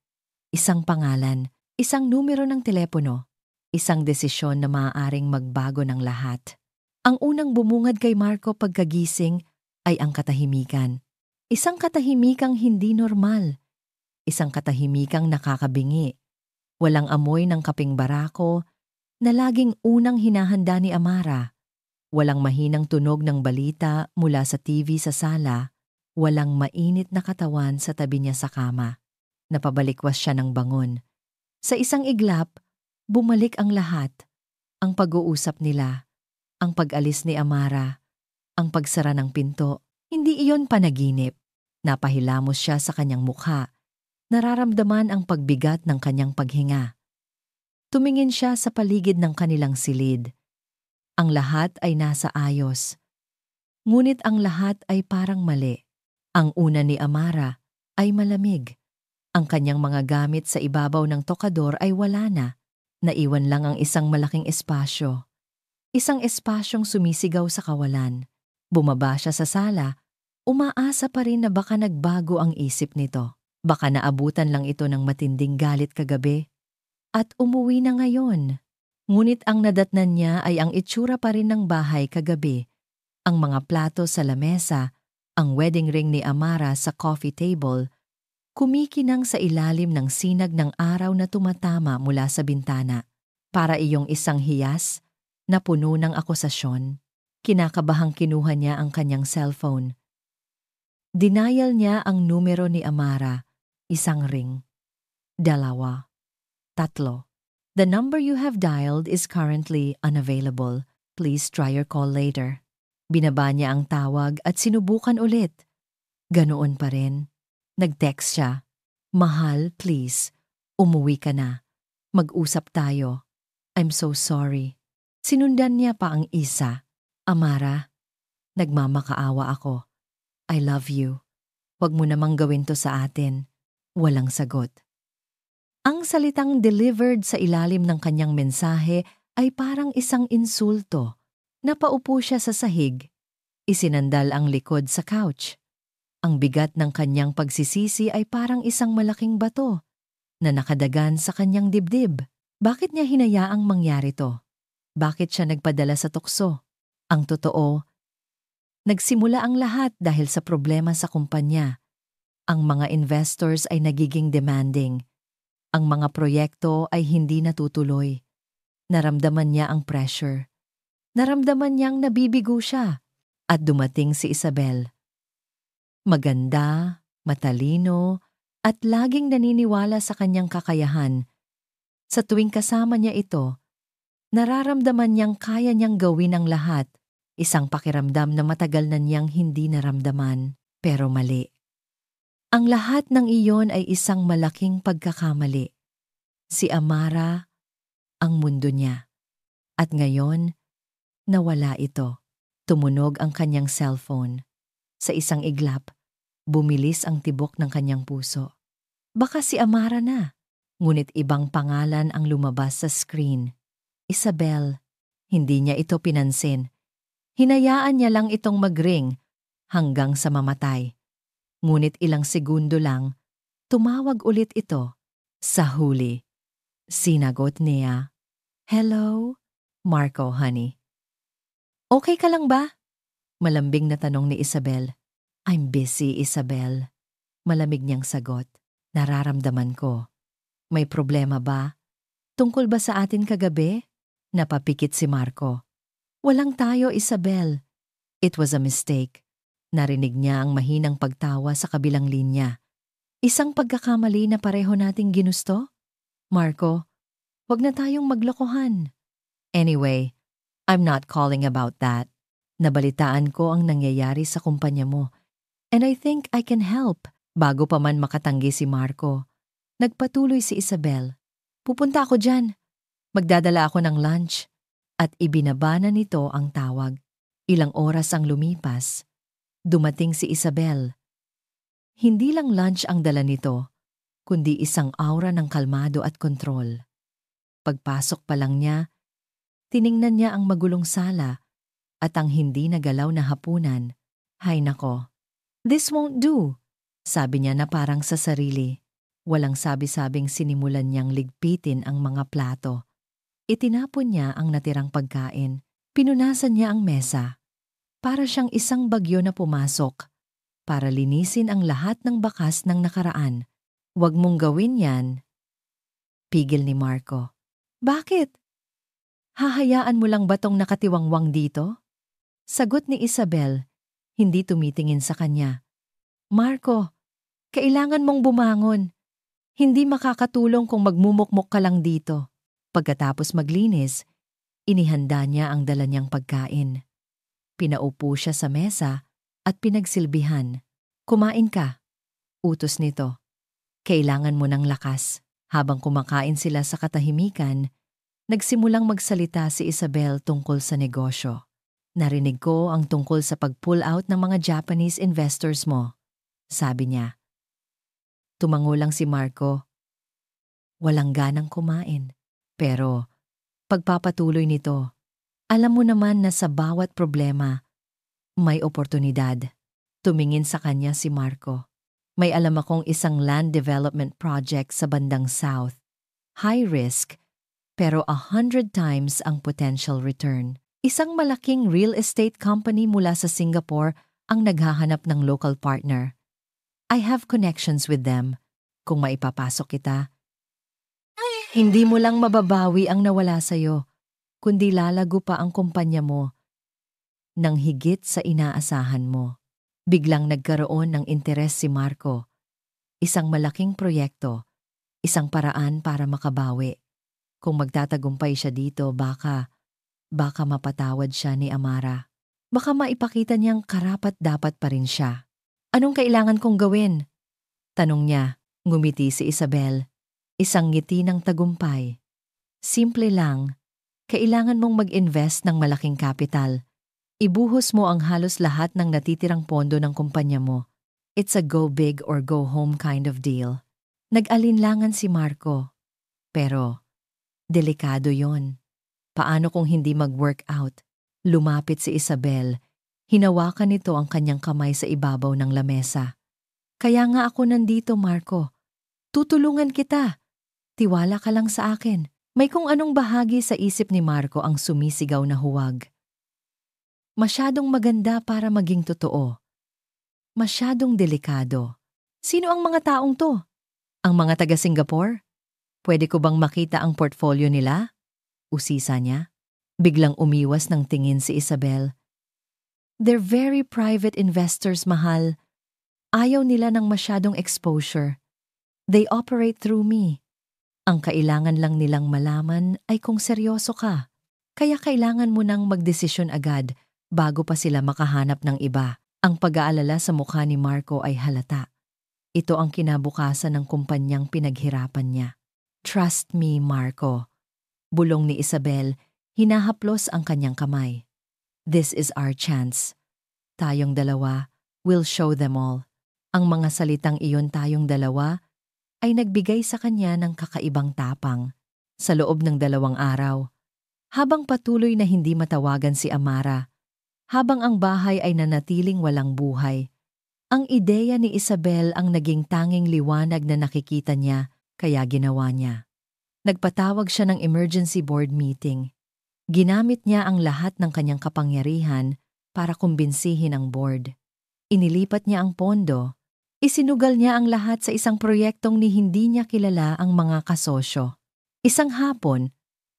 Isang pangalan, isang numero ng telepono, isang desisyon na maaaring magbago ng lahat. Ang unang bumungad kay Marco pagkagising ay ang katahimikan. Isang katahimikang hindi normal. Isang katahimikang nakakabingi. Walang amoy ng kaping barako, na laging unang hinahanda ni Amara. Walang mahinang tunog ng balita mula sa TV sa sala, walang mainit na katawan sa tabi niya sa kama. Napabalikwas siya ng bangon. Sa isang iglap, bumalik ang lahat. Ang pag-uusap nila, ang pag-alis ni Amara, ang pagsara ng pinto. Hindi iyon panaginip. Napahilamos siya sa kanyang mukha. Nararamdaman ang pagbigat ng kanyang paghinga. Tumingin siya sa paligid ng kanilang silid. Ang lahat ay nasa ayos. Ngunit ang lahat ay parang mali. Ang una ni Amara ay malamig. Ang kanyang mga gamit sa ibabaw ng tokador ay wala na. Naiwan lang ang isang malaking espasyo. Isang espasyong sumisigaw sa kawalan. Bumaba siya sa sala. Umaasa pa rin na baka nagbago ang isip nito. Baka naabutan lang ito ng matinding galit kagabi. At umuwi na ngayon. Ngunit ang nadatnan niya ay ang itsura pa rin ng bahay kagabi. Ang mga plato sa lamesa, ang wedding ring ni Amara sa coffee table, kumikinang sa ilalim ng sinag ng araw na tumatama mula sa bintana. Para iyong isang hiyas na puno ng akusasyon. Kinakabahang kinuha niya ang kanyang cellphone. Denial niya ang numero ni Amara. Isang ring. 2. 3. The number you have dialed is currently unavailable. Please try your call later. Binaba niya ang tawag at sinubukan ulit. Ganoon pa rin. Nag-text siya. Mahal, please. Umuwi ka na. Mag-usap tayo. I'm so sorry. Sinundan niya pa ang isa. Amara, nagmamakaawa ako. I love you. Huwag mo namang gawin to sa atin. Walang sagot. Ang salitang delivered sa ilalim ng kanyang mensahe ay parang isang insulto. Napaupo siya sa sahig. Isinandal ang likod sa couch. Ang bigat ng kanyang pagsisisi ay parang isang malaking bato na nakadagan sa kanyang dibdib. Bakit niya hinayaang mangyari to? Bakit siya nagpadala sa tukso? Ang totoo, nagsimula ang lahat dahil sa problema sa kumpanya. Ang mga investors ay nagiging demanding. Ang mga proyekto ay hindi natutuloy. Naramdaman niya ang pressure. Naramdaman niyang nabibigo siya. At dumating si Isabel. Maganda, matalino, at laging naniniwala sa kanyang kakayahan. Sa tuwing kasama niya ito, nararamdaman niyang kaya niyang gawin ang lahat. Isang pakiramdam na matagal na niyang hindi naramdaman, pero mali. Ang lahat ng iyon ay isang malaking pagkakamali. Si Amara, ang mundo niya. At ngayon, nawala ito. Tumunog ang kanyang cellphone. Sa isang iglap, bumilis ang tibok ng kanyang puso. Baka si Amara na. Ngunit ibang pangalan ang lumabas sa screen. Isabel. Hindi niya ito pinansin. Hinayaan niya lang itong mag-ring hanggang sa mamatay. Ngunit ilang segundo lang, tumawag ulit ito. Sa huli, sinagot niya, "Hello, Marco, honey." "Okay ka lang ba?" Malambing na tanong ni Isabel. "I'm busy, Isabel." Malamig niyang sagot. "Nararamdaman ko. May problema ba? Tungkol ba sa atin kagabi?" Napapikit si Marco. "Walang tayo, Isabel. It was a mistake." Narinig niya ang mahinang pagtawa sa kabilang linya. "Isang pagkakamali na pareho nating ginusto? Marco, wag na tayong maglokohan." "Anyway, I'm not calling about that. Nabalitaan ko ang nangyayari sa kumpanya mo. And I think I can help." Bago pa man makatanggi si Marco, nagpatuloy si Isabel. "Pupunta ako dyan. Magdadala ako ng lunch." At ibinaba na nito ang tawag. Ilang oras ang lumipas. Dumating si Isabel. Hindi lang lunch ang dala nito, kundi isang aura ng kalmado at kontrol. Pagpasok pa lang niya, tiningnan niya ang magulong sala at ang hindi nagalaw na hapunan. "Hay nako, this won't do," sabi niya na parang sa sarili. Walang sabi-sabing sinimulan niyang ligpitin ang mga plato. Itinapon niya ang natirang pagkain. Pinunasan niya ang mesa. Para siyang isang bagyo na pumasok. Para linisin ang lahat ng bakas ng nakaraan. "Huwag mong gawin yan." Pigil ni Marco. "Bakit? Hahayaan mo lang ba tong nakatiwangwang dito?" Sagot ni Isabel, hindi tumitingin sa kanya. "Marco, kailangan mong bumangon. Hindi makakatulong kung magmumukmok ka lang dito." Pagkatapos maglinis, inihanda niya ang dala niyang pagkain. Pinaupo siya sa mesa at pinagsilbihan. "Kumain ka." Utos nito. "Kailangan mo ng lakas." Habang kumakain sila sa katahimikan, nagsimulang magsalita si Isabel tungkol sa negosyo. "Narinig ko ang tungkol sa pag-pull out ng mga Japanese investors mo," sabi niya. Tumango lang si Marco. Walang ganang kumain. Pero pagpapatuloy nito, alam mo naman na sa bawat problema, may oportunidad. Tumingin sa kanya si Marco. "May alam akong isang land development project sa bandang south. High risk, pero 100 times ang potential return. Isang malaking real estate company mula sa Singapore ang naghahanap ng local partner. I have connections with them. Kung maipapasok kita, hindi mo lang mababawi ang nawala sa'yo, kundi lalago pa ang kumpanya mo. ng higit sa inaasahan mo. Biglang nagkaroon ng interes si Marco. Isang malaking proyekto, isang paraan para makabawi. Kung magtatagumpay siya dito, baka mapatawad siya ni Amara. Baka maipakita niyang karapat-dapat pa rin siya. Anong kailangan kong gawin? Tanong niya. Ngumiti si Isabel. Isang ngiti ng tagumpay. Simple lang. Kailangan mong mag-invest ng malaking kapital. Ibuhos mo ang halos lahat ng natitirang pondo ng kumpanya mo. It's a go big or go home kind of deal. Nag-alinlangan si Marco. Pero, delikado yon. Paano kung hindi mag-workout? Lumapit si Isabel. Hinawakan nito ang kanyang kamay sa ibabaw ng lamesa. Kaya nga ako nandito, Marco. Tutulungan kita. Tiwala ka lang sa akin. May kung anong bahagi sa isip ni Marco ang sumisigaw na huwag. Masyadong maganda para maging totoo. Masyadong delikado. Sino ang mga taong to? Ang mga taga-Singapore? Pwede ko bang makita ang portfolio nila? Usisa niya. Biglang umiwas ng tingin si Isabel. They're very private investors, mahal. Ayaw nila ng masyadong exposure. They operate through me. Ang kailangan lang nilang malaman ay kung seryoso ka. Kaya kailangan mo nang magdesisyon agad bago pa sila makahanap ng iba. Ang pag-aalala sa mukha ni Marco ay halata. Ito ang kinabukasan ng kumpanyang pinaghirapan niya. Trust me, Marco. Bulong ni Isabel, hinahaplos ang kanyang kamay. This is our chance. Tayong dalawa, we'll show them all. Ang mga salitang iyon, tayong dalawa, ay nagbigay sa kanya ng kakaibang tapang. Sa loob ng 2 araw, habang patuloy na hindi matawagan si Amara, habang ang bahay ay nanatiling walang buhay, ang ideya ni Isabel ang naging tanging liwanag na nakikita niya, kaya ginawa niya. Nagpatawag siya ng emergency board meeting. Ginamit niya ang lahat ng kanyang kapangyarihan para kumbinsihin ang board. Inilipat niya ang pondo. Isinugal niya ang lahat sa isang proyektong ni hindi niya kilala ang mga kasosyo. Isang hapon,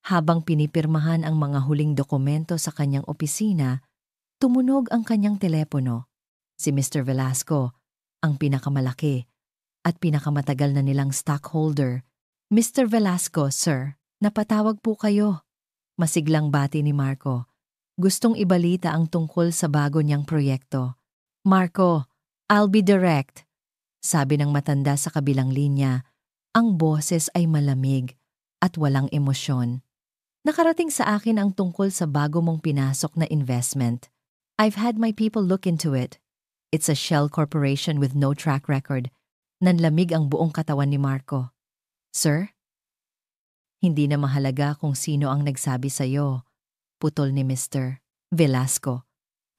habang pinipirmahan ang mga huling dokumento sa kanyang opisina, tumunog ang kanyang telepono. Si Mr. Velasco, ang pinakamalaki at pinakamatagal na nilang stockholder. Mr. Velasco, sir, napatawag po kayo. Masiglang bati ni Marco. Gustong ibalita ang tungkol sa bago niyang proyekto. Marco, I'll be direct. Sabi ng matanda sa kabilang linya, ang boses ay malamig at walang emosyon. Nakarating sa akin ang tungkol sa bago mong pinasok na investment. I've had my people look into it. It's a shell corporation with no track record. Nanlamig ang buong katawan ni Marco. Sir? Hindi na mahalaga kung sino ang nagsabi sa'yo, putol ni Mr. Velasco.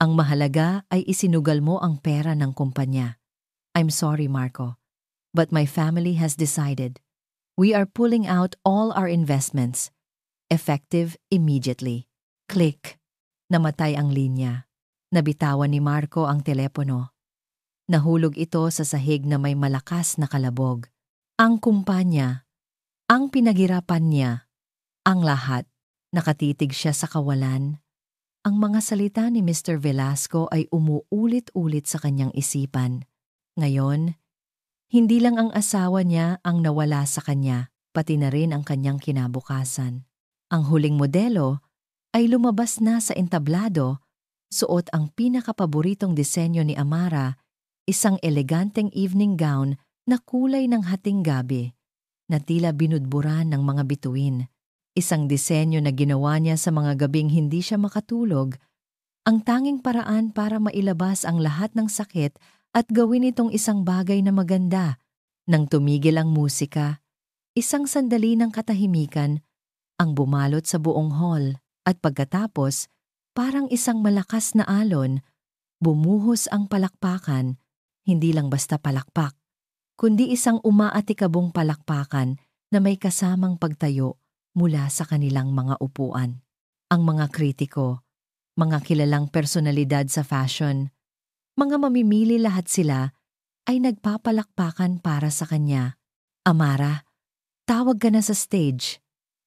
Ang mahalaga ay isinugal mo ang pera ng kumpanya. I'm sorry, Marco, but my family has decided. We are pulling out all our investments. Effective immediately. Click. Namatay ang linya. Nabitawan ni Marco ang telepono. Nahulog ito sa sahig na may malakas na kalabog. Ang kumpanya, ang pinaghirapan niya, ang lahat. Nakatitig siya sa kawalan. Ang mga salita ni Mr. Velasco ay umuulit-ulit sa kanyang isipan. Ngayon, hindi lang ang asawa niya ang nawala sa kanya, pati na rin ang kanyang kinabukasan. Ang huling modelo ay lumabas na sa entablado, suot ang pinakapaboritong disenyo ni Amara, isang eleganteng evening gown na kulay ng hating gabi, na tila binudburan ng mga bituin. Isang disenyo na ginawa niya sa mga gabing hindi siya makatulog, ang tanging paraan para mailabas ang lahat ng sakit at gawin itong isang bagay na maganda. Nang tumigil ang musika, isang sandali ng katahimikan ang bumalot sa buong hall at pagkatapos, parang isang malakas na alon, bumuhos ang palakpakan, hindi lang basta palakpak, kundi isang umaatikabong palakpakan na may kasamang pagtayo mula sa kanilang mga upuan. Ang mga kritiko, mga kilalang personalidad sa fashion, mga mamimili, lahat sila ay nagpapalakpakan para sa kanya. Amara, tawag ka na sa stage.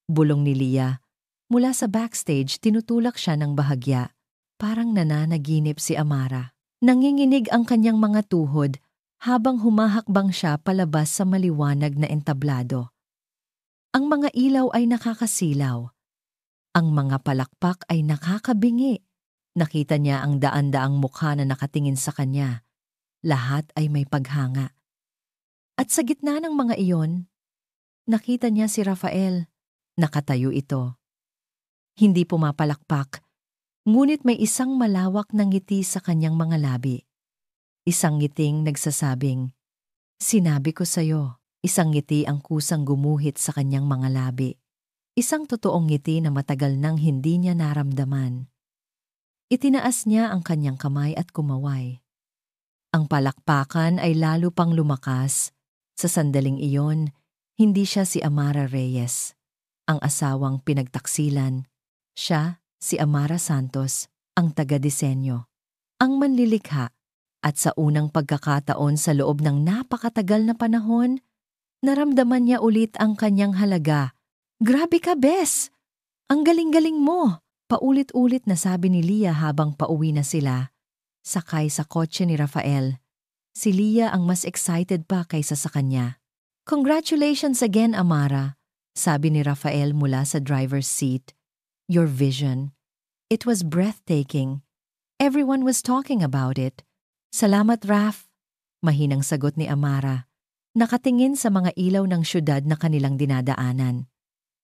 Bulong ni Lia. Mula sa backstage, tinutulak siya ng bahagya. Parang nananaginip si Amara. Nanginginig ang kanyang mga tuhod habang humahakbang siya palabas sa maliwanag na entablado. Ang mga ilaw ay nakakasilaw. Ang mga palakpak ay nakakabingi. Nakita niya ang daan-daang mukha na nakatingin sa kanya. Lahat ay may paghanga. At sa gitna ng mga iyon, nakita niya si Rafael. Nakatayo ito. Hindi pumapalakpak, ngunit may isang malawak na ngiti sa kanyang mga labi. Isang ngiting nagsasabing, "Sinabi ko sa'yo." Isang ngiti ang kusang gumuhit sa kanyang mga labi. Isang totoong ngiti na matagal nang hindi niya naramdaman. Itinaas niya ang kanyang kamay at kumaway. Ang palakpakan ay lalo pang lumakas. Sa sandaling iyon, hindi siya si Amara Reyes, ang asawang pinagtaksilan. Siya, si Amara Santos, ang taga-disenyo, ang manlilikha. At sa unang pagkakataon sa loob ng napakatagal na panahon, naramdaman niya ulit ang kanyang halaga. "Grabe ka, Bes! Ang galing-galing mo!" Paulit-ulit na sabi ni Lia habang pauwi na sila. Sakay sa kotse ni Rafael. Si Lia ang mas excited pa kaysa sa kanya. "Congratulations again, Amara," sabi ni Rafael mula sa driver's seat. "Your vision. It was breathtaking. Everyone was talking about it." "Salamat, Raf," mahinang sagot ni Amara. Nakatingin sa mga ilaw ng syudad na kanilang dinadaanan.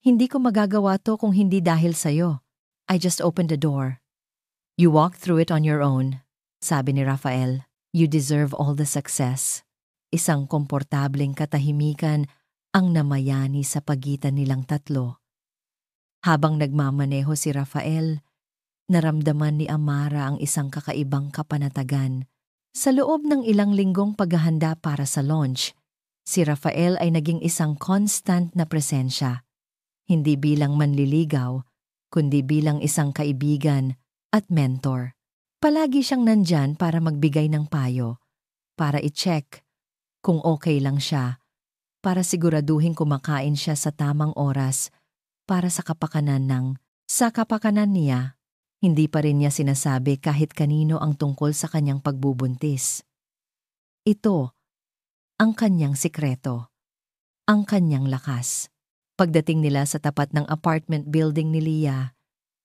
"Hindi ko magagawa to kung hindi dahil sa'yo. I just opened the door." "You walked through it on your own," sabi ni Rafael. "You deserve all the success." Isang komportableng katahimikan ang namayani sa pagitan nilang tatlo. Habang nagmamaneho si Rafael, naramdaman ni Amara ang isang kakaibang kapanatagan. Sa loob ng ilang linggong paghahanda para sa launch, si Rafael ay naging isang constant na presensya. Hindi bilang manliligaw, kundi bilang isang kaibigan at mentor. Palagi siyang nandyan para magbigay ng payo, para i-check kung okay lang siya, para siguraduhin kumakain siya sa tamang oras, para sa kapakanan niya. Hindi pa rin niya sinasabi kahit kanino ang tungkol sa kanyang pagbubuntis. Ito ang kanyang sikreto, ang kanyang lakas. Pagdating nila sa tapat ng apartment building ni Lia,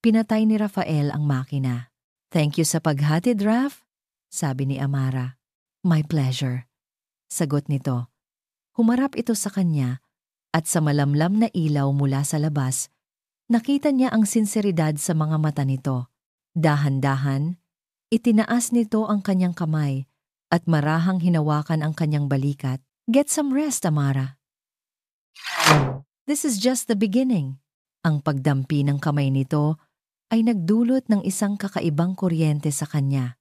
pinatay ni Rafael ang makina. "Thank you sa paghatid, Raf," sabi ni Amara. "My pleasure," sagot nito. Humarap ito sa kanya at sa malamlam na ilaw mula sa labas, nakita niya ang sinseridad sa mga mata nito. Dahan-dahan, itinaas nito ang kanyang kamay at marahang hinawakan ang kanyang balikat. "Get some rest, Amara. This is just the beginning." Ang pagdampi ng kamay nito ay nagdulot ng isang kakaibang kuryente sa kanya.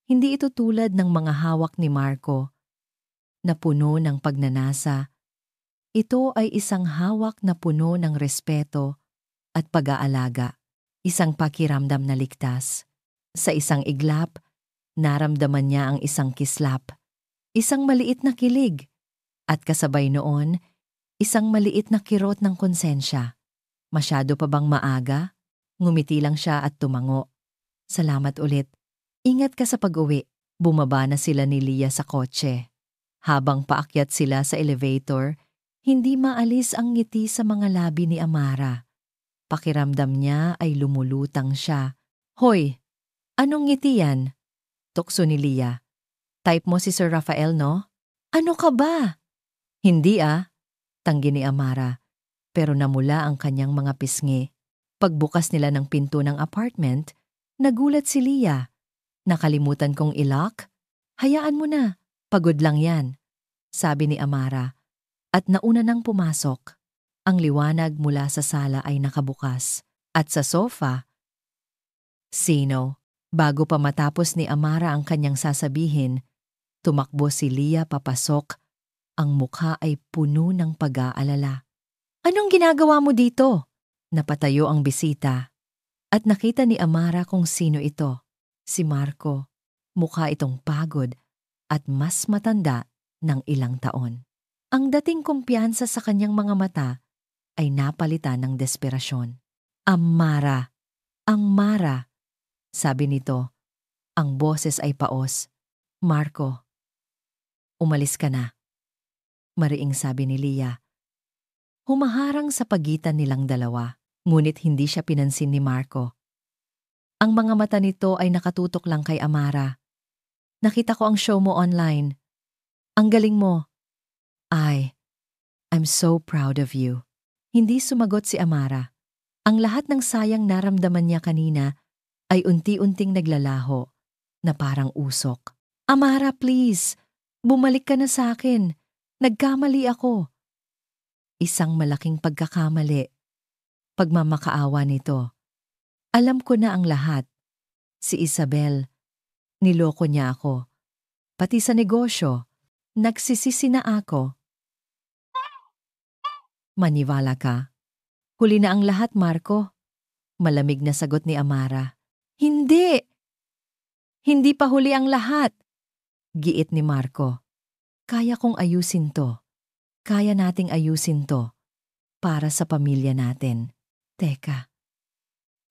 Hindi ito tulad ng mga hawak ni Marco na puno ng pagnanasa. Ito ay isang hawak na puno ng respeto at pag-aalaga. Isang pakiramdam na ligtas. Sa isang iglap, naramdaman niya ang isang kislap, isang maliit na kilig, at kasabay noon, isang maliit na kirot ng konsensya. Masyado pa bang maaga? Ngumiti lang siya at tumango. "Salamat ulit. Ingat ka sa pag-uwi." Bumaba na sila ni Lia sa kotse. Habang paakyat sila sa elevator, hindi maalis ang ngiti sa mga labi ni Amara. Pakiramdam niya ay lumulutang siya. "Hoy, anong ngiti yan?" Tukso ni Lia. "Type mo si Sir Rafael, no?" "Ano ka ba?" "Hindi tanggi ni Amara, pero namula ang kanyang mga pisngi. Pagbukas nila ng pinto ng apartment, nagulat si Lia. "Nakalimutan kong i-lock? Hayaan mo na, pagod lang yan," sabi ni Amara, at nauna nang pumasok. Ang liwanag mula sa sala ay nakabukas, at sa sofa, sino? Bago pa matapos ni Amara ang kanyang sasabihin, tumakbo si Lia papasok. Ang mukha ay puno ng pag-aalala. "Anong ginagawa mo dito?" Napatayo ang bisita at nakita ni Amara kung sino ito. Si Marco. Mukha itong pagod at mas matanda ng ilang taon. Ang dating kumpiyansa sa kanyang mga mata ay napalitan ng desperasyon. Amara. sabi nito. Ang boses ay paos. Marco, umalis ka na, mariing sabi ni Leah. Humaharang sa pagitan nilang dalawa, ngunit hindi siya pinansin ni Marco. Ang mga mata nito ay nakatutok lang kay Amara. Nakita ko ang show mo online. Ang galing mo. I'm so proud of you. Hindi sumagot si Amara. Ang lahat ng sayang naramdaman niya kanina ay unti-unting naglalaho na parang usok. Amara, please. Bumalik ka na sa akin. Nagkamali ako. Isang malaking pagkakamali. Pagmamakaawa nito. Alam ko na ang lahat. Si Isabel. Niloko niya ako. Pati sa negosyo. Nagsisisi na ako. Maniwala ka? Huli na ang lahat, Marco. Malamig na sagot ni Amara. Hindi! Hindi pa huli ang lahat. Giit ni Marco. Kaya kong ayusin to. Kaya nating ayusin to. Para sa pamilya natin. Teka.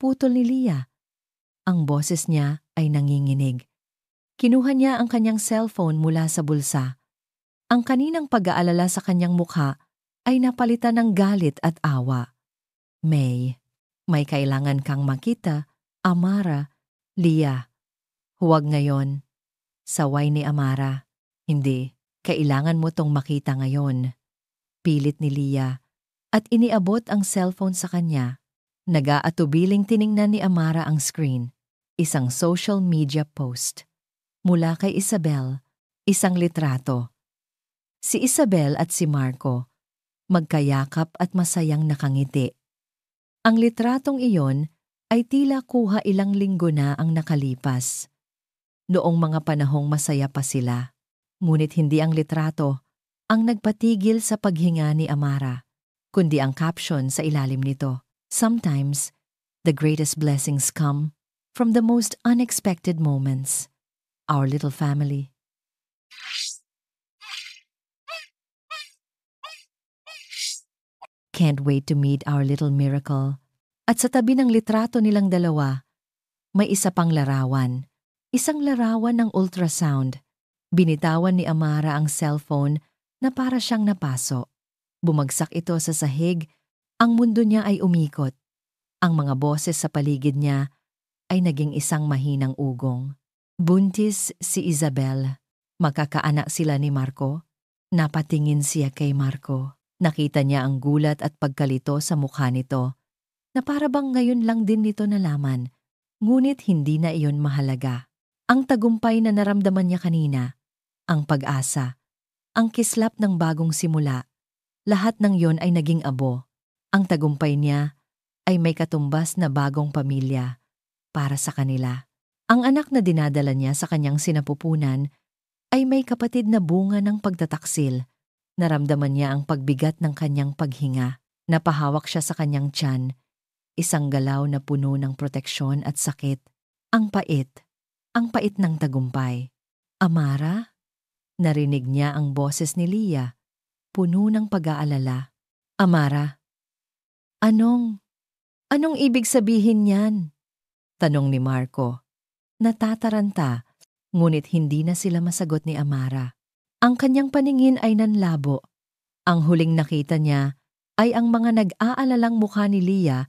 Putol ni Leah. Ang boses niya ay nanginginig. Kinuha niya ang kanyang cellphone mula sa bulsa. Ang kaninang pag-aalala sa kanyang mukha ay napalitan ng galit at awa. May kailangan kang makita, Amara. Leah, huwag ngayon. Saway ni Amara. Hindi, kailangan mo tong makita ngayon. Pilit ni Leah at iniabot ang cellphone sa kanya. Nag-aatubiling tiningnan ni Amara ang screen. Isang social media post. Mula kay Isabel, isang litrato. Si Isabel at si Marco, magkayakap at masayang nakangiti. Ang litratong iyon ay tila kuha ilang linggo na ang nakalipas. Noong mga panahong masaya pa sila, ngunit hindi ang litrato ang nagpatigil sa paghinga ni Amara, kundi ang caption sa ilalim nito. Sometimes, the greatest blessings come from the most unexpected moments. Our little family. Can't wait to meet our little miracle. At sa tabi ng litrato nilang dalawa, may isa pang larawan. Isang larawan ng ultrasound. Binitawan ni Amara ang cellphone na para siyang napaso. Bumagsak ito sa sahig, ang mundo niya ay umikot. Ang mga boses sa paligid niya ay naging isang mahinang ugong. Buntis si Isabel. Magkakaanak sila ni Marco. Napatingin siya kay Marco. Nakita niya ang gulat at pagkalito sa mukha nito, na para bang ngayon lang din nito nalaman, ngunit hindi na iyon mahalaga. Ang tagumpay na naramdaman niya kanina, ang pag-asa, ang kislap ng bagong simula, lahat ng iyon ay naging abo. Ang tagumpay niya ay may katumbas na bagong pamilya para sa kanila. Ang anak na dinadala niya sa kanyang sinapupunan ay may kapatid na bunga ng pagtataksil. Naramdaman niya ang pagbigat ng kanyang paghinga. Napahawak siya sa kanyang tiyan. Isang galaw na puno ng proteksyon at sakit. Ang pait ng tagumpay. Amara? Narinig niya ang boses ni Leah, puno ng pag-aalala. Amara? Anong ibig sabihin niyan? Tanong ni Marco. Natataranta, ngunit hindi na sila masagot ni Amara. Ang kanyang paningin ay nanlabo. Ang huling nakita niya ay ang mga nag-aalalang mukha ni Leah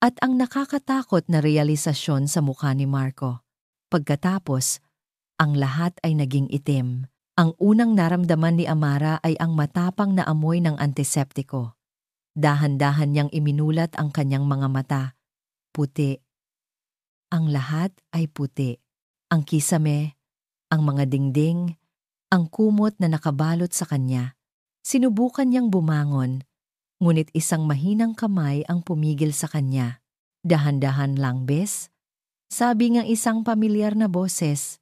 at ang nakakatakot na realisasyon sa mukha ni Marco. Pagkatapos, ang lahat ay naging itim. Ang unang naramdaman ni Amara ay ang matapang na amoy ng antiseptiko. Dahan-dahan niyang iminulat ang kanyang mga mata. Puti. Ang lahat ay puti. Ang kisame, ang mga dingding, ang kumot na nakabalot sa kanya. Sinubukan niyang bumangon, ngunit isang mahinang kamay ang pumigil sa kanya. Dahan-dahan lang, bes? Sabi ng isang pamilyar na boses.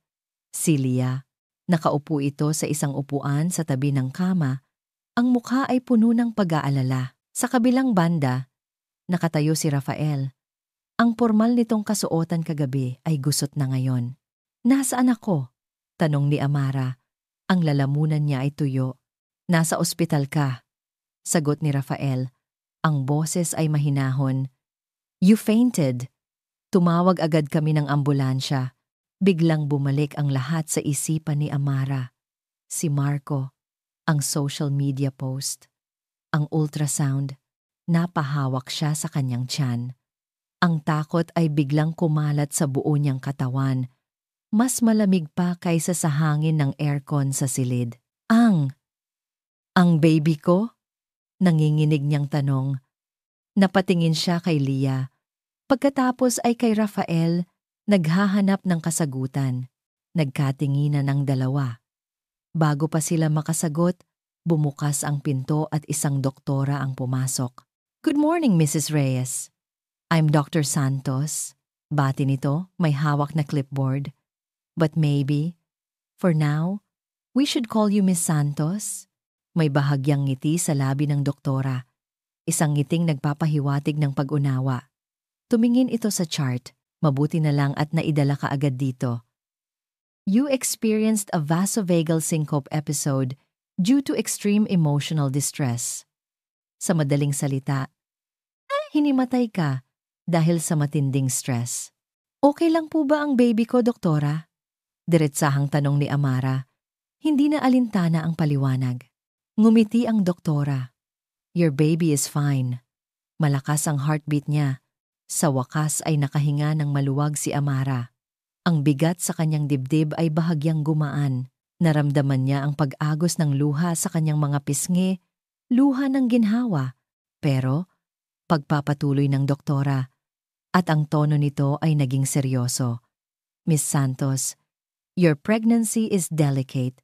Si Leah. Nakaupo ito sa isang upuan sa tabi ng kama. Ang mukha ay puno ng pag-aalala. Sa kabilang banda, nakatayo si Rafael. Ang pormal nitong kasuotan kagabi ay gusot na ngayon. Nasaan ako? Tanong ni Amara. Ang lalamunan niya ay tuyo. Nasa ospital ka. Sagot ni Rafael. Ang boses ay mahinahon. You fainted. Tumawag agad kami ng ambulansya. Biglang bumalik ang lahat sa isipan ni Amara. Si Marco, ang social media post, ang ultrasound, napahawak siya sa kanyang tiyan. Ang takot ay biglang kumalat sa buo niyang katawan. Mas malamig pa kaysa sa hangin ng aircon sa silid. Ang baby ko? Nanginginig niyang tanong. Napatingin siya kay Leah. Pagkatapos ay kay Rafael, naghahanap ng kasagutan. Nagkatinginan ang dalawa. Bago pa sila makasagot, bumukas ang pinto at isang doktora ang pumasok. "Good morning, Mrs. Reyes. I'm Dr. Santos." Bati nito, may hawak na clipboard. "But maybe, for now, we should call you Miss Santos." May bahagyang ngiti sa labi ng doktora. Isang ngiting nagpapahiwatig ng pag-unawa. Tumingin ito sa chart. Mabuti na lang at naidala ka agad dito. "You experienced a vasovagal syncope episode due to extreme emotional distress." Sa madaling salita, hinimatay ka dahil sa matinding stress. "Okay lang po ba ang baby ko, doktora?" Diretsahang tanong ni Amara. Hindi na alintana ang paliwanag. Ngumiti ang doktora. "Your baby is fine." Malakas ang heartbeat niya. Sa wakas ay nakahinga ng maluwag si Amara. Ang bigat sa kanyang dibdib ay bahagyang gumaan. Naramdaman niya ang pag-agos ng luha sa kanyang mga pisngi, luha ng ginhawa. Pero, pagpapatuloy ng doktora, at ang tono nito ay naging seryoso. "Miss Santos, your pregnancy is delicate,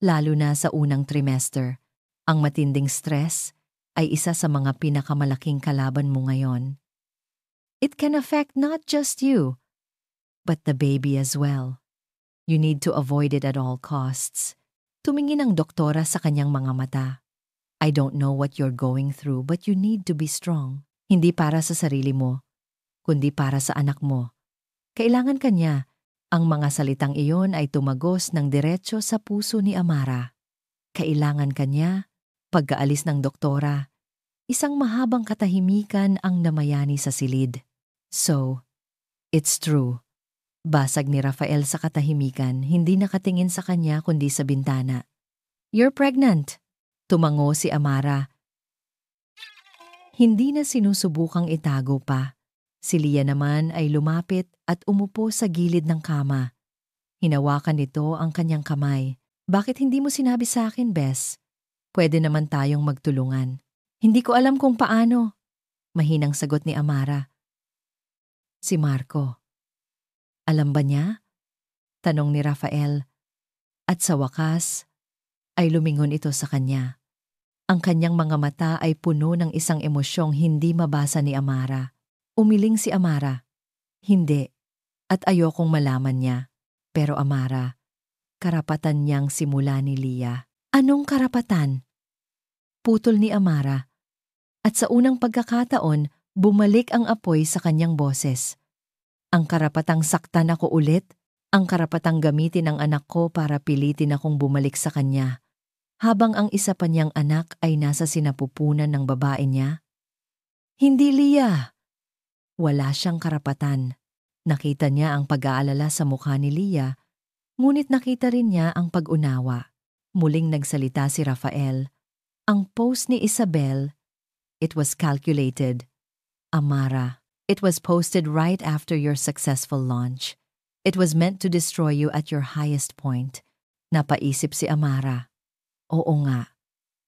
lalo na sa unang trimester. Ang matinding stress ay isa sa mga pinakamalaking kalaban mo ngayon. It can affect not just you, but the baby as well. You need to avoid it at all costs." Tumingin ang doktora sa kanyang mga mata. "I don't know what you're going through, but you need to be strong. Hindi para sa sarili mo, kundi para sa anak mo. Kailangan kanya." Ang mga salitang iyon ay tumagos ng diretso sa puso ni Amara. Kailangan kanya. Pagkaalis ng doktora, isang mahabang katahimikan ang namayani sa silid. "So, it's true." Basag ni Rafael sa katahimikan, hindi nakatingin sa kanya kundi sa bintana. "You're pregnant." Tumango si Amara. Hindi na sinusubukang itago pa. Si Leah naman ay lumapit at umupo sa gilid ng kama. Hinawakan nito ang kanyang kamay. "Bakit hindi mo sinabi sa akin, Bes? Pwede naman tayong magtulungan." "Hindi ko alam kung paano." Mahinang sagot ni Amara. "Si Marco. Alam ba niya?" Tanong ni Rafael. At sa wakas, ay lumingon ito sa kanya. Ang kanyang mga mata ay puno ng isang emosyong hindi mabasa ni Amara. Umiling si Amara. "Hindi, at ayokong malaman niya. Pero Amara, karapatan niyang simula ni Leah." "Anong karapatan?" Putol ni Amara. At sa unang pagkakataon, bumalik ang apoy sa kanyang boses. "Ang karapatang saktan ako ulit, ang karapatang gamitin ang anak ko para pilitin akong bumalik sa kanya, habang ang isa pa niyang anak ay nasa sinapupunan ng babae niya." "Hindi, Leah." Wala siyang karapatan. Nakita niya ang pag-aalala sa mukha ni Leah, ngunit nakita rin niya ang pag-unawa. Muling nagsalita si Rafael. "Ang post ni Isabel, it was calculated. Amara, it was posted right after your successful launch. It was meant to destroy you at your highest point." Napaisip si Amara. Oo nga,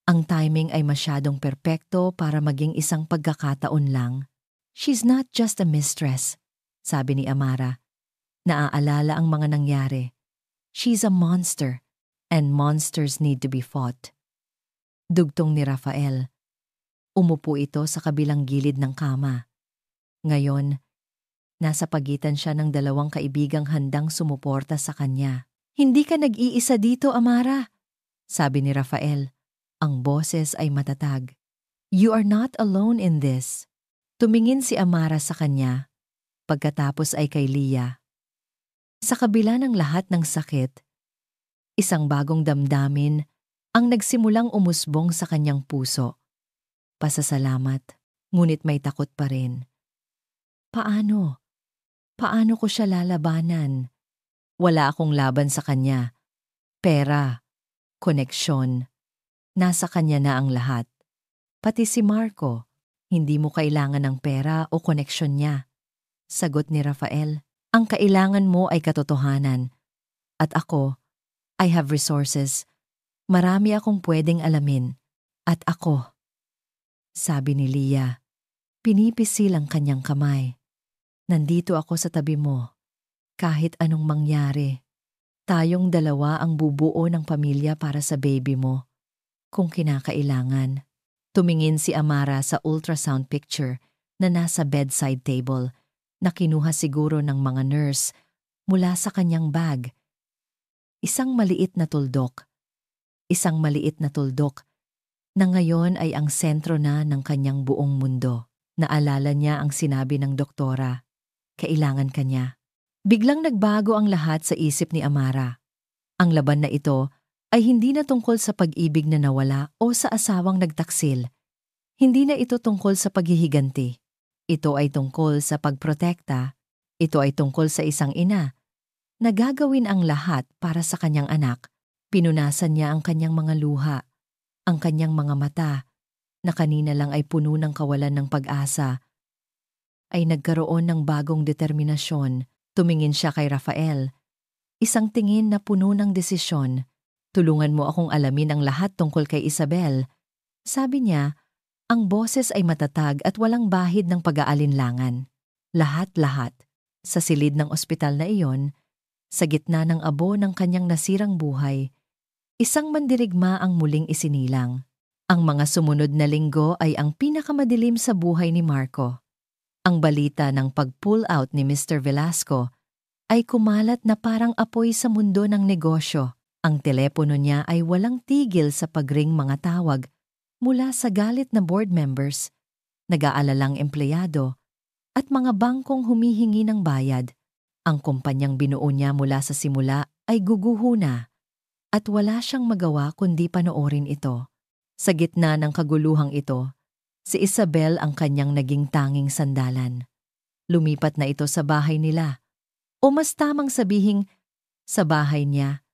ang timing ay masyadong perpekto para maging isang pagkakataon lang. "She's not just a mistress," sabi ni Amara. Naaalala ang mga nangyari. "She's a monster, and monsters need to be fought." Dugtong ni Rafael. Umupo ito sa kabilang gilid ng kama. Ngayon, nasa pagitan siya ng dalawang kaibigang handang sumuporta sa kanya. "Hindi ka nag-iisa dito, Amara," sabi ni Rafael. Ang boses ay matatag. "You are not alone in this." Tumingin si Amara sa kanya, pagkatapos ay kay Leah. Sa kabila ng lahat ng sakit, isang bagong damdamin ang nagsimulang umusbong sa kanyang puso. Pasasalamat, ngunit may takot pa rin. Paano? Paano ko siya lalabanan? Wala akong laban sa kanya. Pera, koneksyon, nasa kanya na ang lahat. Pati si Marco, hindi mo kailangan ng pera o koneksyon niya. Sagot ni Rafael, ang kailangan mo ay katotohanan. At ako, I have resources. Marami akong pwedeng alamin. At ako, sabi ni Leah, pinipisil ang kanyang kamay. Nandito ako sa tabi mo. Kahit anong mangyari, tayong dalawa ang bubuo ng pamilya para sa baby mo. Kung kinakailangan. Tumingin si Amara sa ultrasound picture na nasa bedside table na kinuha siguro ng mga nurse mula sa kanyang bag. Isang maliit na tuldok. Isang maliit na tuldok na ngayon ay ang sentro na ng kanyang buong mundo. Naalala niya ang sinabi ng doktora. Kailangan kanya. Biglang nagbago ang lahat sa isip ni Amara. Ang laban na ito ay hindi na tungkol sa pag-ibig na nawala o sa asawang nagtaksil. Hindi na ito tungkol sa paghihiganti. Ito ay tungkol sa pagprotekta. Ito ay tungkol sa isang ina na gagawin ang lahat para sa kanyang anak. Pinunasan niya ang kanyang mga luha, ang kanyang mga mata, na kanina lang ay puno ng kawalan ng pag-asa, ay nagkaroon ng bagong determinasyon. Tumingin siya kay Rafael. Isang tingin na puno ng desisyon. Tulungan mo akong alamin ang lahat tungkol kay Isabel. Sabi niya, ang boses ay matatag at walang bahid ng pag-aalinlangan. Lahat-lahat. Sa silid ng ospital na iyon, sa gitna ng abo ng kanyang nasirang buhay, isang mandirigma ang muling isinilang. Ang mga sumunod na linggo ay ang pinakamadilim sa buhay ni Marco. Ang balita ng pag-pull out ni Mr. Velasco ay kumalat na parang apoy sa mundo ng negosyo. Ang telepono niya ay walang tigil sa pagring mga tawag mula sa galit na board members, nag-aalalang empleyado, at mga bangkong humihingi ng bayad. Ang kumpanyang binuo niya mula sa simula ay guguho na at wala siyang magawa kundi panoorin ito. Sa gitna ng kaguluhang ito, si Isabel ang kanyang naging tanging sandalan. Lumipat na ito sa bahay nila. O mas tamang sabihing, sa bahay niya.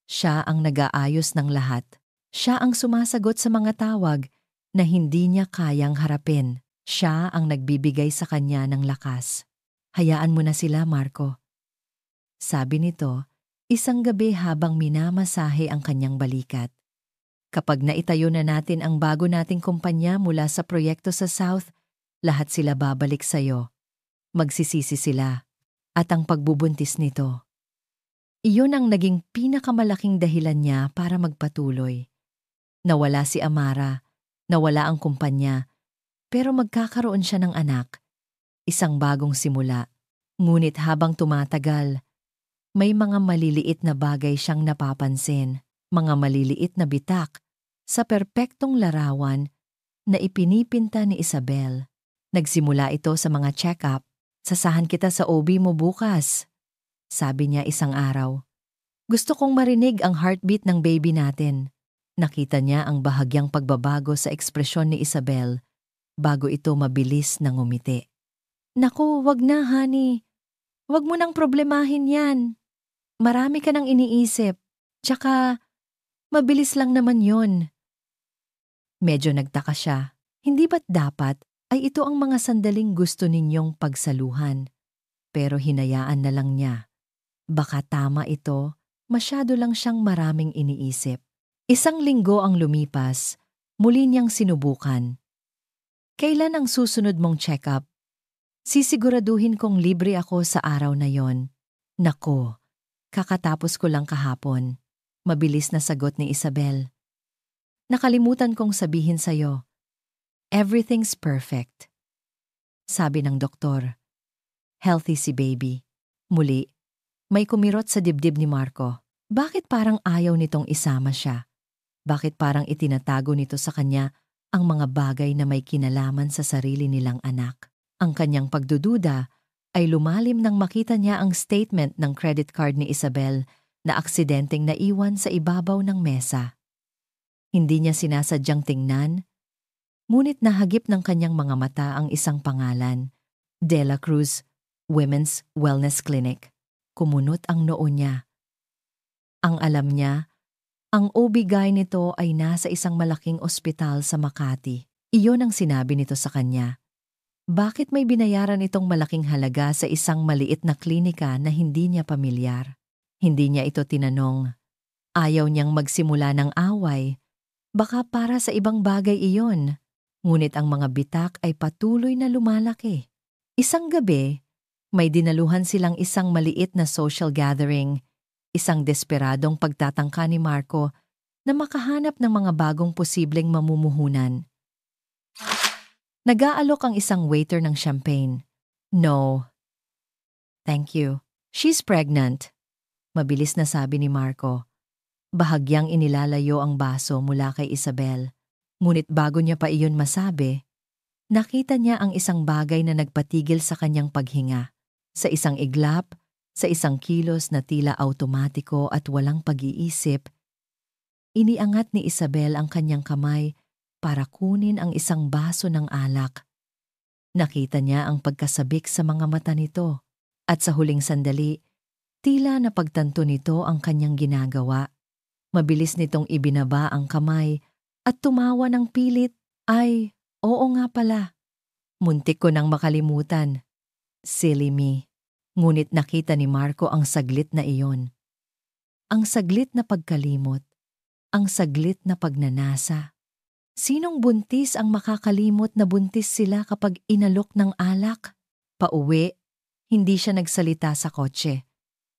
Siya ang nag-aayos ng lahat. Siya ang sumasagot sa mga tawag na hindi niya kayang harapin. Siya ang nagbibigay sa kanya ng lakas. Hayaan mo na sila, Marco. Sabi nito, isang gabi habang minamasahe ang kanyang balikat. Kapag naitayo na natin ang bago nating kumpanya mula sa proyekto sa South, lahat sila babalik sa'yo. Magsisisi sila. At ang pagbubuntis nito. Iyon ang naging pinakamalaking dahilan niya para magpatuloy. Nawala si Amara, nawala ang kumpanya, pero magkakaroon siya ng anak. Isang bagong simula. Ngunit habang tumatagal, may mga maliliit na bagay siyang napapansin. Mga maliliit na bitak sa perpektong larawan na ipinipinta ni Isabel. Nagsimula ito sa mga check-up. Sasahan kita sa OB mo bukas, sabi niya isang araw. Gusto kong marinig ang heartbeat ng baby natin. Nakita niya ang bahagyang pagbabago sa ekspresyon ni Isabel bago ito mabilis na ngumiti. Naku, wag na, honey. Wag mo nang problemahin yan. Marami ka nang iniisip. Tsaka, mabilis lang naman yon. Medyo nagtaka siya. Hindi ba't dapat ay ito ang mga sandaling gusto ninyong pagsaluhan? Pero hinayaan na lang niya. Baka tama ito, masyado lang siyang maraming iniisip. Isang linggo ang lumipas, muli niyang sinubukan. Kailan ang susunod mong check-up? Sisiguraduhin kong libre ako sa araw na yon. Nako, kakatapos ko lang kahapon. Mabilis na sagot ni Isabel. Nakalimutan kong sabihin sa'yo. Everything's perfect. Sabi ng doktor. Healthy si baby. Muli, may kumirot sa dibdib ni Marco. Bakit parang ayaw nitong isama siya? Bakit parang itinatago nito sa kanya ang mga bagay na may kinalaman sa sarili nilang anak? Ang kanyang pagdududa ay lumalim nang makita niya ang statement ng credit card ni Isabel na aksidenteng naiwan sa ibabaw ng mesa. Hindi niya sinasadyang tingnan, ngunit nahagip ng kanyang mga mata ang isang pangalan, De La Cruz, Women's Wellness Clinic. Kumunot ang noo niya. Ang alam niya, ang OB-GYN nito ay nasa isang malaking ospital sa Makati. Iyon ang sinabi nito sa kanya. Bakit may binayaran itong malaking halaga sa isang maliit na klinika na hindi niya pamilyar? Hindi niya ito tinanong. Ayaw niyang magsimula ng away. Baka para sa ibang bagay iyon. Ngunit ang mga bitak ay patuloy na lumalaki. Isang gabi, may dinaluhan silang isang maliit na social gathering, isang desperadong pagtatangka ni Marco na makahanap ng mga bagong posibleng mamumuhunan. Nag-aalok ang isang waiter ng champagne. No. Thank you. She's pregnant. Mabilis na sabi ni Marco. Bahagyang inilalayo ang baso mula kay Isabel. Ngunit bago niya pa iyon masabi, nakita niya ang isang bagay na nagpatigil sa kanyang paghinga. Sa isang iglap, sa isang kilos na tila automatiko at walang pag-iisip, iniangat ni Isabel ang kanyang kamay para kunin ang isang baso ng alak. Nakita niya ang pagkasabik sa mga mata nito at sa huling sandali, tila napagtanto nito ang kanyang ginagawa. Mabilis nitong ibinaba ang kamay at tumawa ng pilit. Ay, oo nga pala. Muntik ko nang makalimutan. Silly me. Ngunit nakita ni Marco ang saglit na iyon. Ang saglit na pagkalimot. Ang saglit na pagnanasa. Sinong buntis ang makakalimot na buntis sila kapag inalok ng alak? Pauwi, hindi siya nagsalita sa kotse.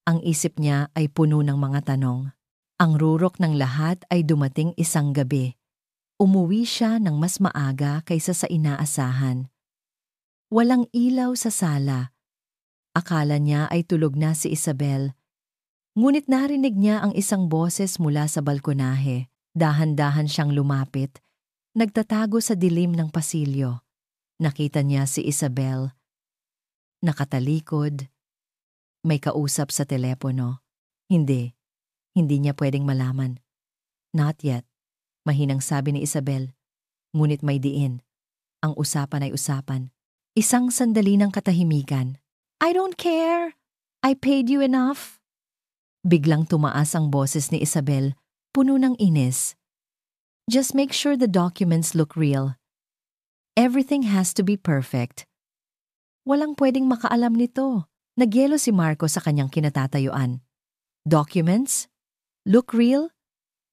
Ang isip niya ay puno ng mga tanong. Ang rurok ng lahat ay dumating isang gabi. Umuwi siya ng mas maaga kaysa sa inaasahan. Walang ilaw sa sala. Akala niya ay tulog na si Isabel. Ngunit narinig niya ang isang boses mula sa balkonahe. Dahan-dahan siyang lumapit. Nagtatago sa dilim ng pasilyo. Nakita niya si Isabel. Nakatalikod. May kausap sa telepono. Hindi niya pwedeng malaman. Not yet, mahinang sabi ni Isabel. Ngunit may diin. Ang usapan ay usapan. Isang sandali ng katahimikan. I don't care. I paid you enough. Biglang tumaas ang boses ni Isabel, puno ng inis. Just make sure the documents look real. Everything has to be perfect. Walang pwedeng makaalam nito. Nagyelo si Marco sa kanyang kinatatayuan. Documents? Look real?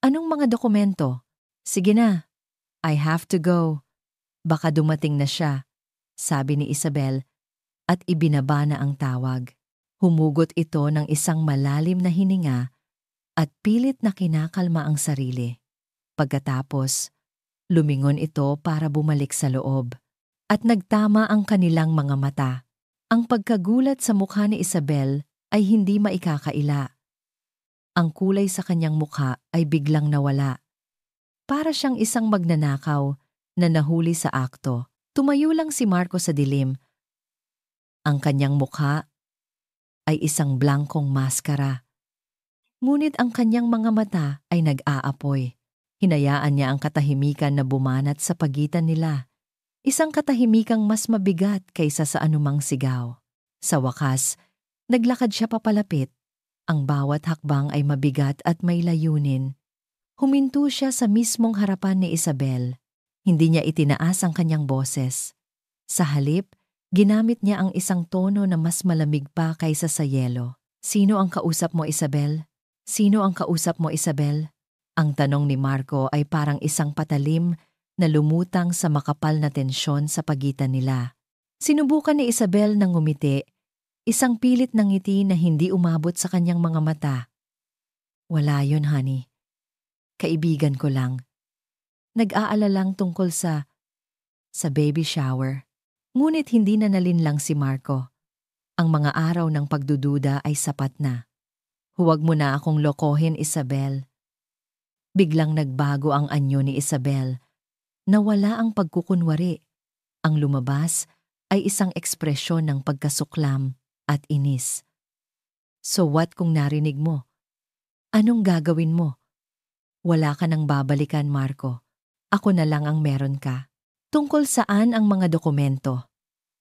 Anong mga dokumento? Sige na. I have to go. Baka dumating na siya, sabi ni Isabel, at ibinaba na ang tawag. Humugot ito ng isang malalim na hininga at pilit na kinakalma ang sarili. Pagkatapos, lumingon ito para bumalik sa loob. At nagtama ang kanilang mga mata. Ang pagkagulat sa mukha ni Isabel ay hindi maikakaila. Ang kulay sa kanyang mukha ay biglang nawala. Para siyang isang magnanakaw na nahuli sa akto. Tumayo lang si Marco sa dilim. Ang kanyang mukha ay isang blankong maskara. Ngunit ang kanyang mga mata ay nag-aapoy. Hinayaan niya ang katahimikan na bumanat sa pagitan nila. Isang katahimikang mas mabigat kaysa sa anumang sigaw. Sa wakas, naglakad siya papalapit. Ang bawat hakbang ay mabigat at may layunin. Huminto siya sa mismong harapan ni Isabel. Hindi niya itinaas ang kanyang boses. Sa halip, ginamit niya ang isang tono na mas malamig pa kaysa sa yelo. Sino ang kausap mo, Isabel? Sino ang kausap mo, Isabel? Ang tanong ni Marco ay parang isang patalim na lumutang sa makapal na tensyon sa pagitan nila. Sinubukan ni Isabel ng ngumiti, isang pilit ng ngiti na hindi umabot sa kanyang mga mata. Wala yun, honey. Kaibigan ko lang. Nag-aalala lang tungkol sa baby shower. Ngunit hindi na nalinlang si Marco. Ang mga araw ng pagdududa ay sapat na. Huwag mo na akong lokohin, Isabel. Biglang nagbago ang anyo ni Isabel. Nawala ang pagkukunwari. Ang lumabas ay isang ekspresyon ng pagkasuklam at inis. So what kung narinig mo? Anong gagawin mo? Wala ka nang babalikan, Marco. Ako na lang ang meron ka. Tungkol saan ang mga dokumento?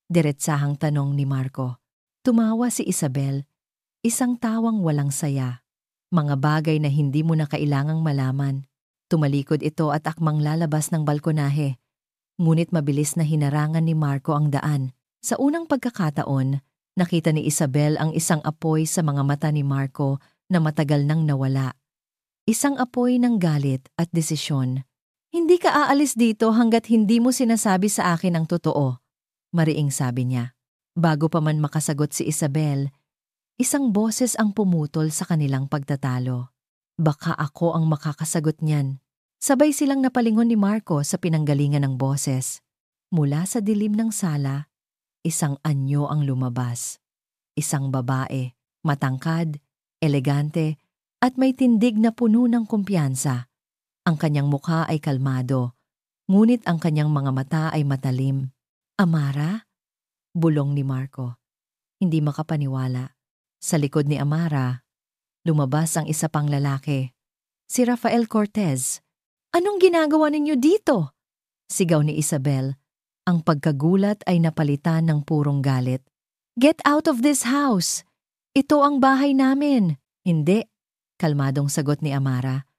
Diretsahang tanong ni Marco. Tumawa si Isabel, isang tawang walang saya. Mga bagay na hindi mo na kailangang malaman. Tumalikod ito at akmang lalabas ng balkonahe. Ngunit mabilis na hinarangan ni Marco ang daan. Sa unang pagkakataon, nakita ni Isabel ang isang apoy sa mga mata ni Marco na matagal nang nawala. Isang apoy ng galit at desisyon. Hindi ka aalis dito hanggat hindi mo sinasabi sa akin ang totoo, mariing sabi niya. Bago pa man makasagot si Isabel, isang boses ang pumutol sa kanilang pagtatalo. Baka ako ang makakasagot niyan. Sabay silang napalingon ni Marco sa pinanggalingan ng boses. Mula sa dilim ng sala, isang anyo ang lumabas. Isang babae, matangkad, elegante, at may tindig na puno ng kumpiyansa. Ang kanyang mukha ay kalmado, ngunit ang kanyang mga mata ay matalim. Amara? Bulong ni Marco. Hindi makapaniwala. Sa likod ni Amara, lumabas ang isa pang lalaki. Si Rafael Cortez. Anong ginagawa ninyo dito? Sigaw ni Isabel. Ang pagkagulat ay napalitan ng purong galit. Get out of this house! Ito ang bahay namin. Hindi, kalmadong sagot ni Amara.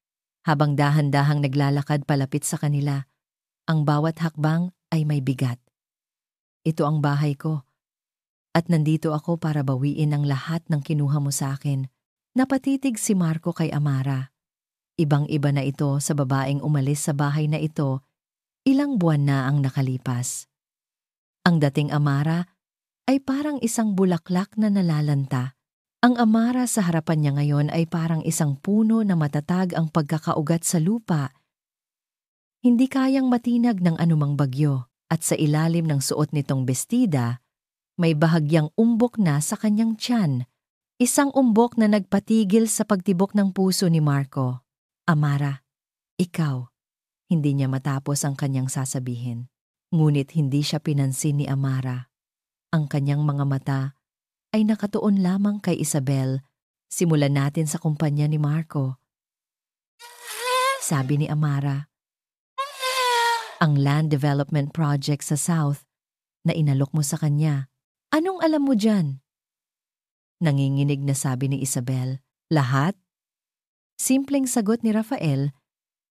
Habang dahan-dahang naglalakad palapit sa kanila, ang bawat hakbang ay may bigat. Ito ang bahay ko. At nandito ako para bawiin ang lahat ng kinuha mo sa akin. Napatitig si Marco kay Amara. Ibang-iba na ito sa babaeng umalis sa bahay na ito, ilang buwan na ang nakalipas. Ang dating Amara ay parang isang bulaklak na nalalanta. Ang Amara sa harapan niya ngayon ay parang isang puno na matatag ang pagkakaugat sa lupa. Hindi kayang matinag ng anumang bagyo at sa ilalim ng suot nitong bestida, may bahagyang umbok na sa kanyang tiyan. Isang umbok na nagpatigil sa pagtibok ng puso ni Marco. Amara, ikaw. Hindi niya matapos ang kanyang sasabihin. Ngunit hindi siya pinansin ni Amara. Ang kanyang mga mata ay nakatuon lamang kay Isabel. Simulan natin sa kumpanya ni Marco. Sabi ni Amara. Ang land development project sa South na inalok mo sa kanya. Anong alam mo dyan? Nanginginig na sabi ni Isabel. Lahat? Simpleng sagot ni Rafael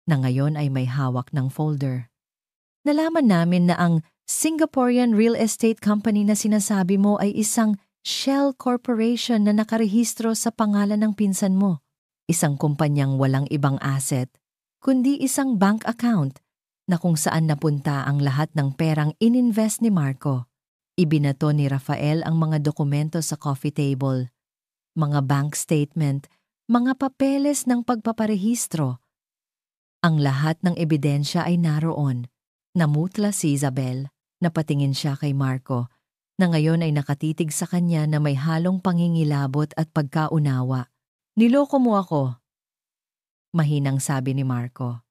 na ngayon ay may hawak ng folder. Nalaman namin na ang Singaporean real estate company na sinasabi mo ay isang Shell Corporation na nakarehistro sa pangalan ng pinsan mo. Isang kumpanyang walang ibang asset, kundi isang bank account na kung saan napunta ang lahat ng perang ininvest ni Marco. Ibinato ni Rafael ang mga dokumento sa coffee table, mga bank statement, mga papeles ng pagpaparehistro. Ang lahat ng ebidensya ay naroon. Namutla si Isabel, napatingin siya kay Marco, na ngayon ay nakatitig sa kanya na may halong pangingilabot at pagkaunawa. Niloko mo ako, mahinang sabi ni Marco.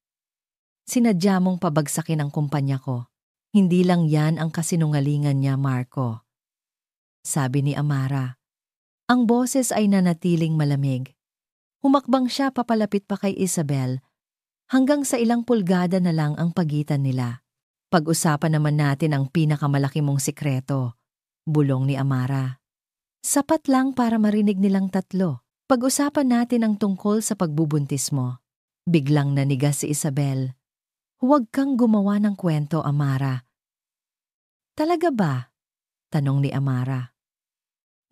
Sinadya mong pabagsakin ang kumpanya ko. Hindi lang yan ang kasinungalingan niya, Marco. Sabi ni Amara. Ang boses ay nanatiling malamig. Humakbang siya papalapit pa kay Isabel, hanggang sa ilang pulgada na lang ang pagitan nila. Pag-usapan naman natin ang pinakamalaki mong sikreto. Bulong ni Amara. Sapat lang para marinig nilang tatlo. Pag-usapan natin ang tungkol sa pagbubuntis mo. Biglang nanigas si Isabel. Huwag kang gumawa ng kwento, Amara. Talaga ba? Tanong ni Amara.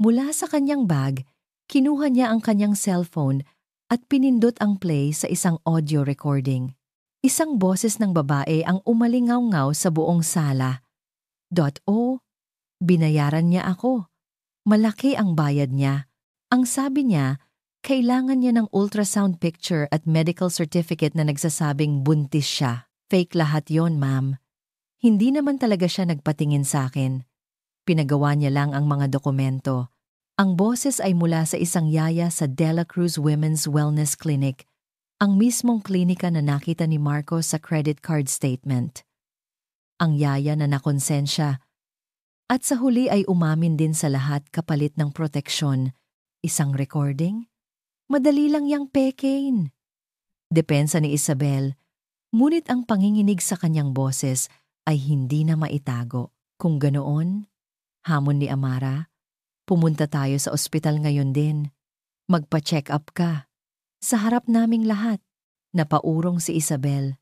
Mula sa kanyang bag, kinuha niya ang kanyang cellphone at pinindot ang play sa isang audio recording. Isang boses ng babae ang umalingaw-ngaw sa buong sala. Binayaran niya ako. Malaki ang bayad niya. Ang sabi niya, kailangan niya ng ultrasound picture at medical certificate na nagsasabing buntis siya. Fake lahat yon, ma'am. Hindi naman talaga siya nagpatingin sa akin. Pinagawa niya lang ang mga dokumento. Ang boses ay mula sa isang yaya sa Dela Cruz Women's Wellness Clinic, ang mismong klinika na nakita ni Marco sa credit card statement. Ang yaya na nakonsensya. At sa huli ay umamin din sa lahat kapalit ng proteksyon. Isang recording? Madali lang yang pekein. Depensa ni Isabel, ngunit ang panginginig sa kanyang boses ay hindi na maitago. Kung ganoon, hamon ni Amara, Pumunta tayo sa ospital ngayon din. Magpa-check up ka. Sa harap naming lahat, napaurong si Isabel.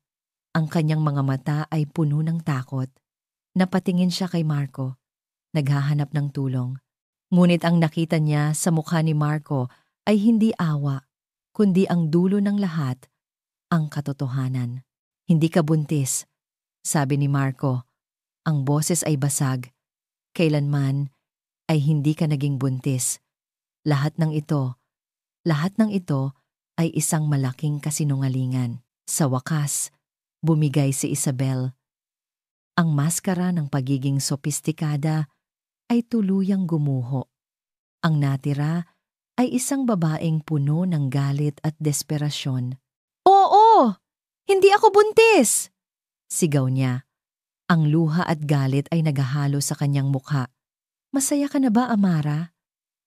Ang kanyang mga mata ay puno ng takot. Napatingin siya kay Marco, naghahanap ng tulong. Ngunit ang nakita niya sa mukha ni Marco ay hindi awa, kundi ang dulo ng lahat, ang katotohanan. Hindi ka buntis, sabi ni Marco. Ang boses ay basag. Kailanman ay hindi ka naging buntis. Lahat ng ito ay isang malaking kasinungalingan. Sa wakas, bumigay si Isabel. Ang maskara ng pagiging sopistikada ay tuluyang gumuho. Ang natira ay isang babaeng puno ng galit at desperasyon. Oo! Hindi ako buntis! Sigaw niya. Ang luha at galit ay naghahalo sa kanyang mukha. Masaya ka na ba, Amara?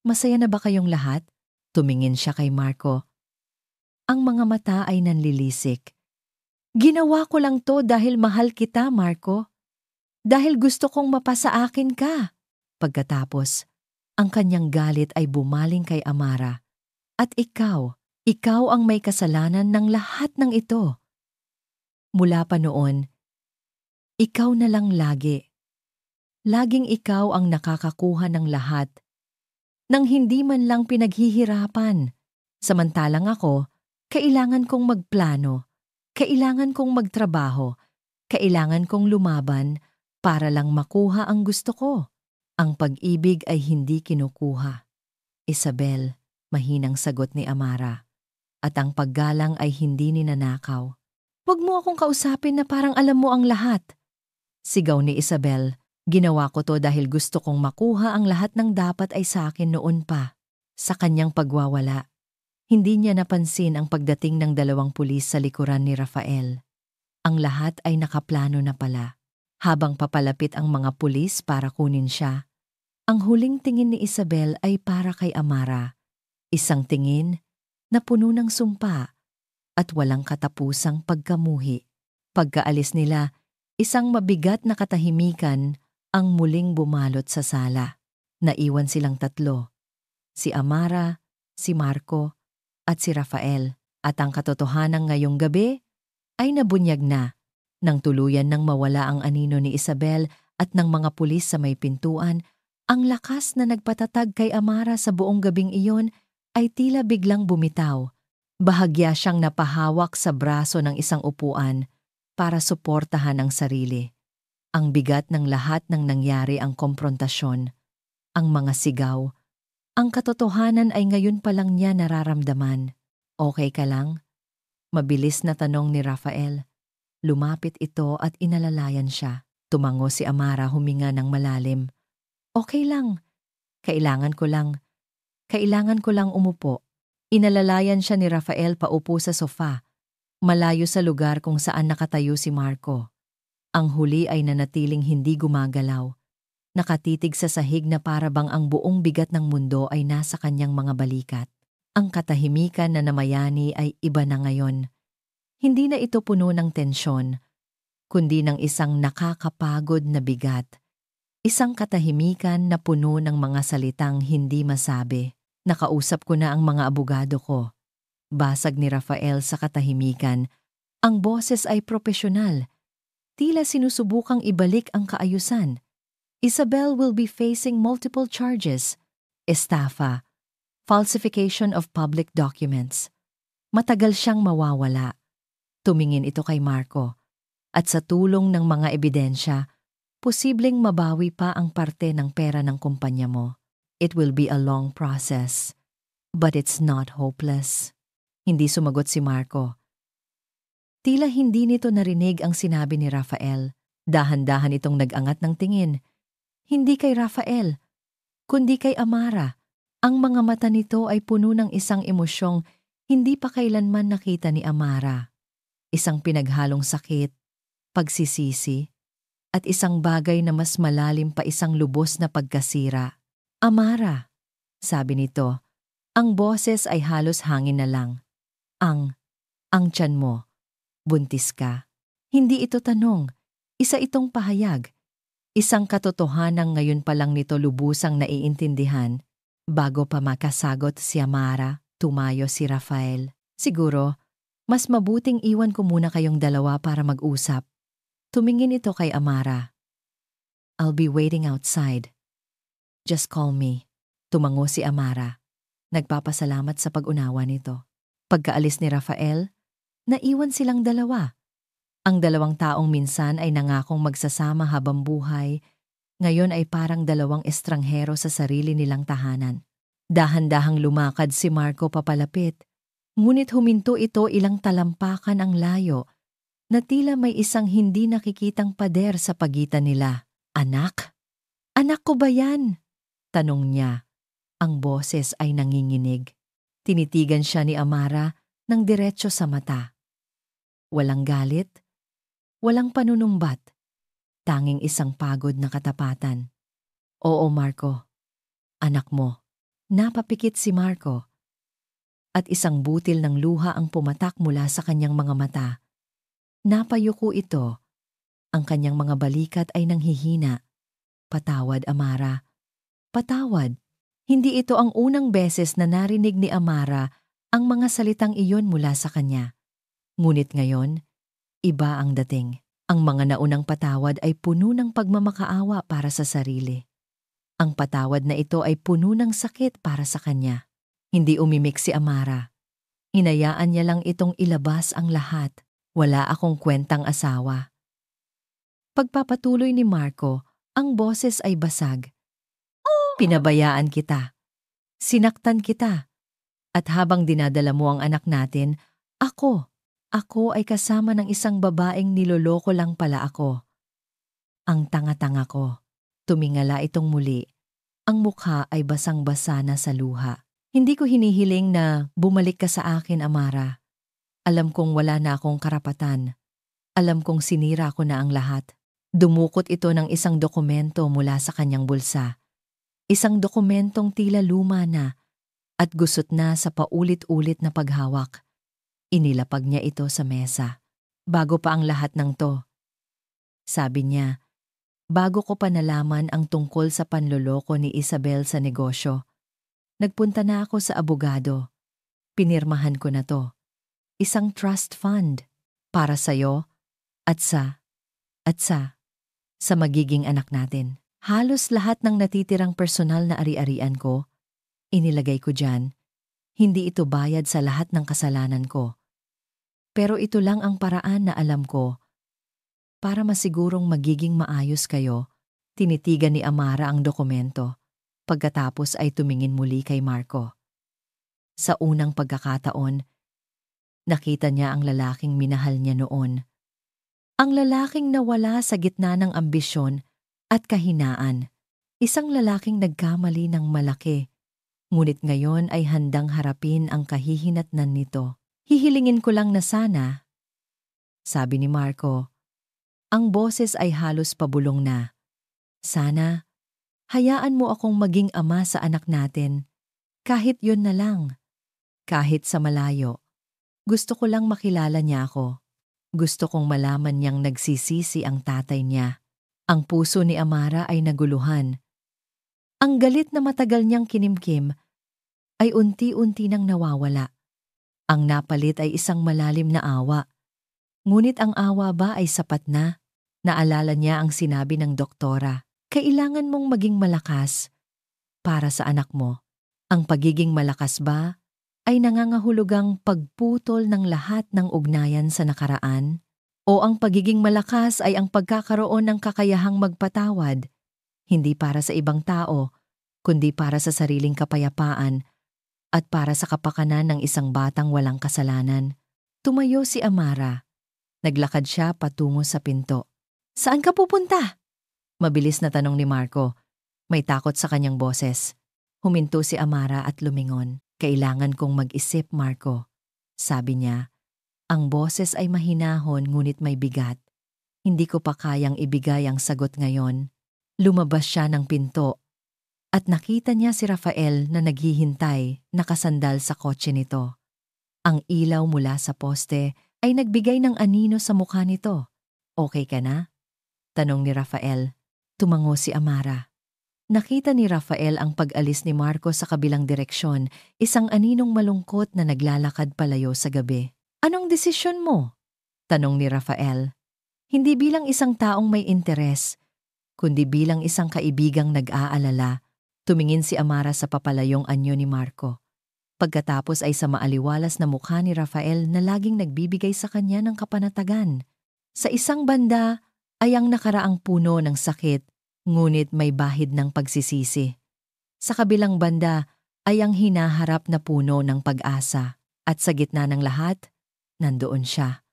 Masaya na ba kayong lahat? Tumingin siya kay Marco. Ang mga mata ay nanlilisik. Ginawa ko lang to dahil mahal kita, Marco. Dahil gusto kong mapasa akin ka. Pagkatapos, ang kanyang galit ay bumaling kay Amara. At ikaw ang may kasalanan ng lahat ng ito. Mula pa noon, ikaw na lang lagi. Laging ikaw ang nakakakuha ng lahat. Nang hindi man lang pinaghihirapan. Samantalang ako, kailangan kong magplano. Kailangan kong magtrabaho. Kailangan kong lumaban para lang makuha ang gusto ko. Ang pag-ibig ay hindi kinukuha. Isabel, mahinang sagot ni Amara. At ang paggalang ay hindi ninanakaw. Huwag mo akong kausapin na parang alam mo ang lahat. Sigaw ni Isabel, ginawa ko to dahil gusto kong makuha ang lahat ng dapat ay sa akin noon pa. Sa kanyang pagwawala, hindi niya napansin ang pagdating ng 2 pulis sa likuran ni Rafael. Ang lahat ay nakaplano na pala. Habang papalapit ang mga pulis para kunin siya, ang huling tingin ni Isabel ay para kay Amara. Isang tingin na puno ng sumpa at walang katapusang pagkamuhi. Pagkaalis nila, isang mabigat na katahimikan ang muling bumalot sa sala. Naiwan silang 3. Si Amara, si Marco, at si Rafael. At ang katotohanan ngayong gabi ay nabunyag na. Nang tuluyan nang mawala ang anino ni Isabel at ng mga pulis sa may pintuan, ang lakas na nagpatatag kay Amara sa buong gabing iyon ay tila biglang bumitaw. Bahagya siyang napahawak sa braso ng isang upuan para suportahan ang sarili. Ang bigat ng lahat ng nangyari ang komprontasyon, ang mga sigaw. Ang katotohanan ay ngayon pa lang niya nararamdaman. Okay ka lang? Mabilis na tanong ni Rafael. Lumapit ito at inalalayan siya. Tumango si Amara, huminga ng malalim. Okay lang. Kailangan ko lang umupo. Inalalayan siya ni Rafael paupo sa sofa, malayo sa lugar kung saan nakatayo si Marco. Ang huli ay nanatiling hindi gumagalaw. Nakatitig sa sahig na para bang ang buong bigat ng mundo ay nasa kanyang mga balikat. Ang katahimikan na namayani ay iba na ngayon. Hindi na ito puno ng tensyon, kundi ng isang nakakapagod na bigat. Isang katahimikan na puno ng mga salitang hindi masabi. Nakausap ko na ang mga abogado ko. Basag ni Rafael sa katahimikan. Ang boses ay propesyonal. Tila sinusubukang ibalik ang kaayusan. Isabel will be facing multiple charges. Estafa, falsification of public documents. Matagal siyang mawawala. Tumingin ito kay Marco. At sa tulong ng mga ebidensya, posibleng mabawi pa ang parte ng pera ng kumpanya mo. It will be a long process, but it's not hopeless. Hindi sumagot si Marco. Tila hindi nito narinig ang sinabi ni Rafael. Dahan-dahan itong nag-angat ng tingin. Hindi kay Rafael, kundi kay Amara. Ang mga mata nito ay puno ng isang emosyong hindi pa kailanman nakita ni Amara. Isang pinaghalong sakit, pagsisisi, at isang bagay na mas malalim pa, isang lubos na pagkasira. Amara, sabi nito, ang boses ay halos hangin na lang. Ang tiyan mo, buntis ka. Hindi ito tanong, isa itong pahayag. Isang katotohanang ngayon pa lang nito lubusang naiintindihan. Bago pa makasagot si Amara, tumayo si Rafael. Siguro, mas mabuting iwan ko muna kayong dalawa para mag-usap. Tumingin ito kay Amara. I'll be waiting outside. Just call me. Tumango si Amara. Nagpapasalamat sa pag-unawa nito. Pagkaalis ni Rafael, naiwan silang dalawa. Ang dalawang taong minsan ay nangakong magsasama habang buhay, ngayon ay parang dalawang estranghero sa sarili nilang tahanan. Dahan-dahang lumakad si Marco papalapit, ngunit huminto ito ilang talampakan ang layo, na tila may isang hindi nakikitang pader sa pagitan nila. Anak? Anak ko ba yan? Tanong niya. Ang boses ay nanginginig. Tinitigan siya ni Amara ng diretso sa mata. Walang galit, walang panunumbat, tanging isang pagod na katapatan. Oo, Marco. Anak mo. Napapikit si Marco. At isang butil ng luha ang pumatak mula sa kanyang mga mata. Napayuko ito. Ang kanyang mga balikat ay nanghihina. Patawad, Amara. Patawad. Hindi ito ang unang beses na narinig ni Amara ang mga salitang iyon mula sa kanya. Ngunit ngayon, iba ang dating. Ang mga naunang patawad ay puno ng pagmamakaawa para sa sarili. Ang patawad na ito ay puno ng sakit para sa kanya. Hindi umimik si Amara. Hinayaan niya lang itong ilabas ang lahat. Wala akong kwentang asawa. Pagpapatuloy ni Marco, ang boses ay basag. Pinabayaan kita. Sinaktan kita. At habang dinadala mo ang anak natin, ako ay kasama ng isang babaeng niloloko lang pala ako. Ang tanga-tanga ko. Tumingala itong muli. Ang mukha ay basang-basa na sa luha. Hindi ko hinihiling na bumalik ka sa akin, Amara. Alam kong wala na akong karapatan. Alam kong sinira ko na ang lahat. Dumukot ito ng isang dokumento mula sa kanyang bulsa. Isang dokumentong tila luma na at gusot na sa paulit-ulit na paghawak. Inilapag niya ito sa mesa. Bago pa ang lahat ng to. Sabi niya, bago ko pa nalaman ang tungkol sa panloloko ni Isabel sa negosyo, nagpunta na ako sa abogado. Pinirmahan ko na to. Isang trust fund para sa'yo at sa magiging anak natin. Halos lahat ng natitirang personal na ari-arian ko, inilagay ko dyan. Hindi ito bayad sa lahat ng kasalanan ko. Pero ito lang ang paraan na alam ko. Para masigurong magiging maayos kayo, tinitigan ni Amara ang dokumento. Pagkatapos ay tumingin muli kay Marco. Sa unang pagkakataon, nakita niya ang lalaking minahal niya noon. Ang lalaking nawala sa gitna ng ambisyon at kahinaan. Isang lalaking nagkamali ng malaki. Ngunit ngayon ay handang harapin ang kahihinatnan nito. Hihilingin ko lang na sana, sabi ni Marco. Ang boses ay halos pabulong na. Sana, hayaan mo akong maging ama sa anak natin. Kahit yun na lang. Kahit sa malayo. Gusto ko lang makilala niya ako. Gusto kong malaman niyang nagsisisi ang tatay niya. Ang puso ni Amara ay naguluhan. Ang galit na matagal niyang kinimkim ay unti-unti nang nawawala. Ang napalit ay isang malalim na awa. Ngunit ang awa ba ay sapat na? Naalala niya ang sinabi ng doktora. Kailangan mong maging malakas para sa anak mo. Ang pagiging malakas ba ay nangangahulugang pagputol ng lahat ng ugnayan sa nakaraan? O ang pagiging malakas ay ang pagkakaroon ng kakayahang magpatawad, hindi para sa ibang tao, kundi para sa sariling kapayapaan at para sa kapakanan ng isang batang walang kasalanan? Tumayo si Amara. Naglakad siya patungo sa pinto. Saan ka pupunta? Mabilis na tanong ni Marco. May takot sa kanyang boses. Huminto si Amara at lumingon. Kailangan kong mag-isip, Marco. Sabi niya. Ang boses ay mahinahon ngunit may bigat. Hindi ko pa kayang ibigay ang sagot ngayon. Lumabas siya ng pinto at nakita niya si Rafael na naghihintay, nakasandal sa kotse nito. Ang ilaw mula sa poste ay nagbigay ng anino sa mukha nito. Okay ka na? Tanong ni Rafael. Tumango si Amara. Nakita ni Rafael ang pag-alis ni Marco sa kabilang direksyon, isang aninong malungkot na naglalakad palayo sa gabi. Anong desisyon mo? Tanong ni Rafael. Hindi bilang isang taong may interes, kundi bilang isang kaibigang nag-aalala, tumingin si Amara sa papalayong anyo ni Marco. Pagkatapos ay sa maaliwalas na mukha ni Rafael na laging nagbibigay sa kanya ng kapanatagan. Sa isang banda ay ang nakaraang puno ng sakit, ngunit may bahid ng pagsisisi. Sa kabilang banda ay ang hinaharap na puno ng pag-asa, at sa gitna ng lahat, nandoon siya.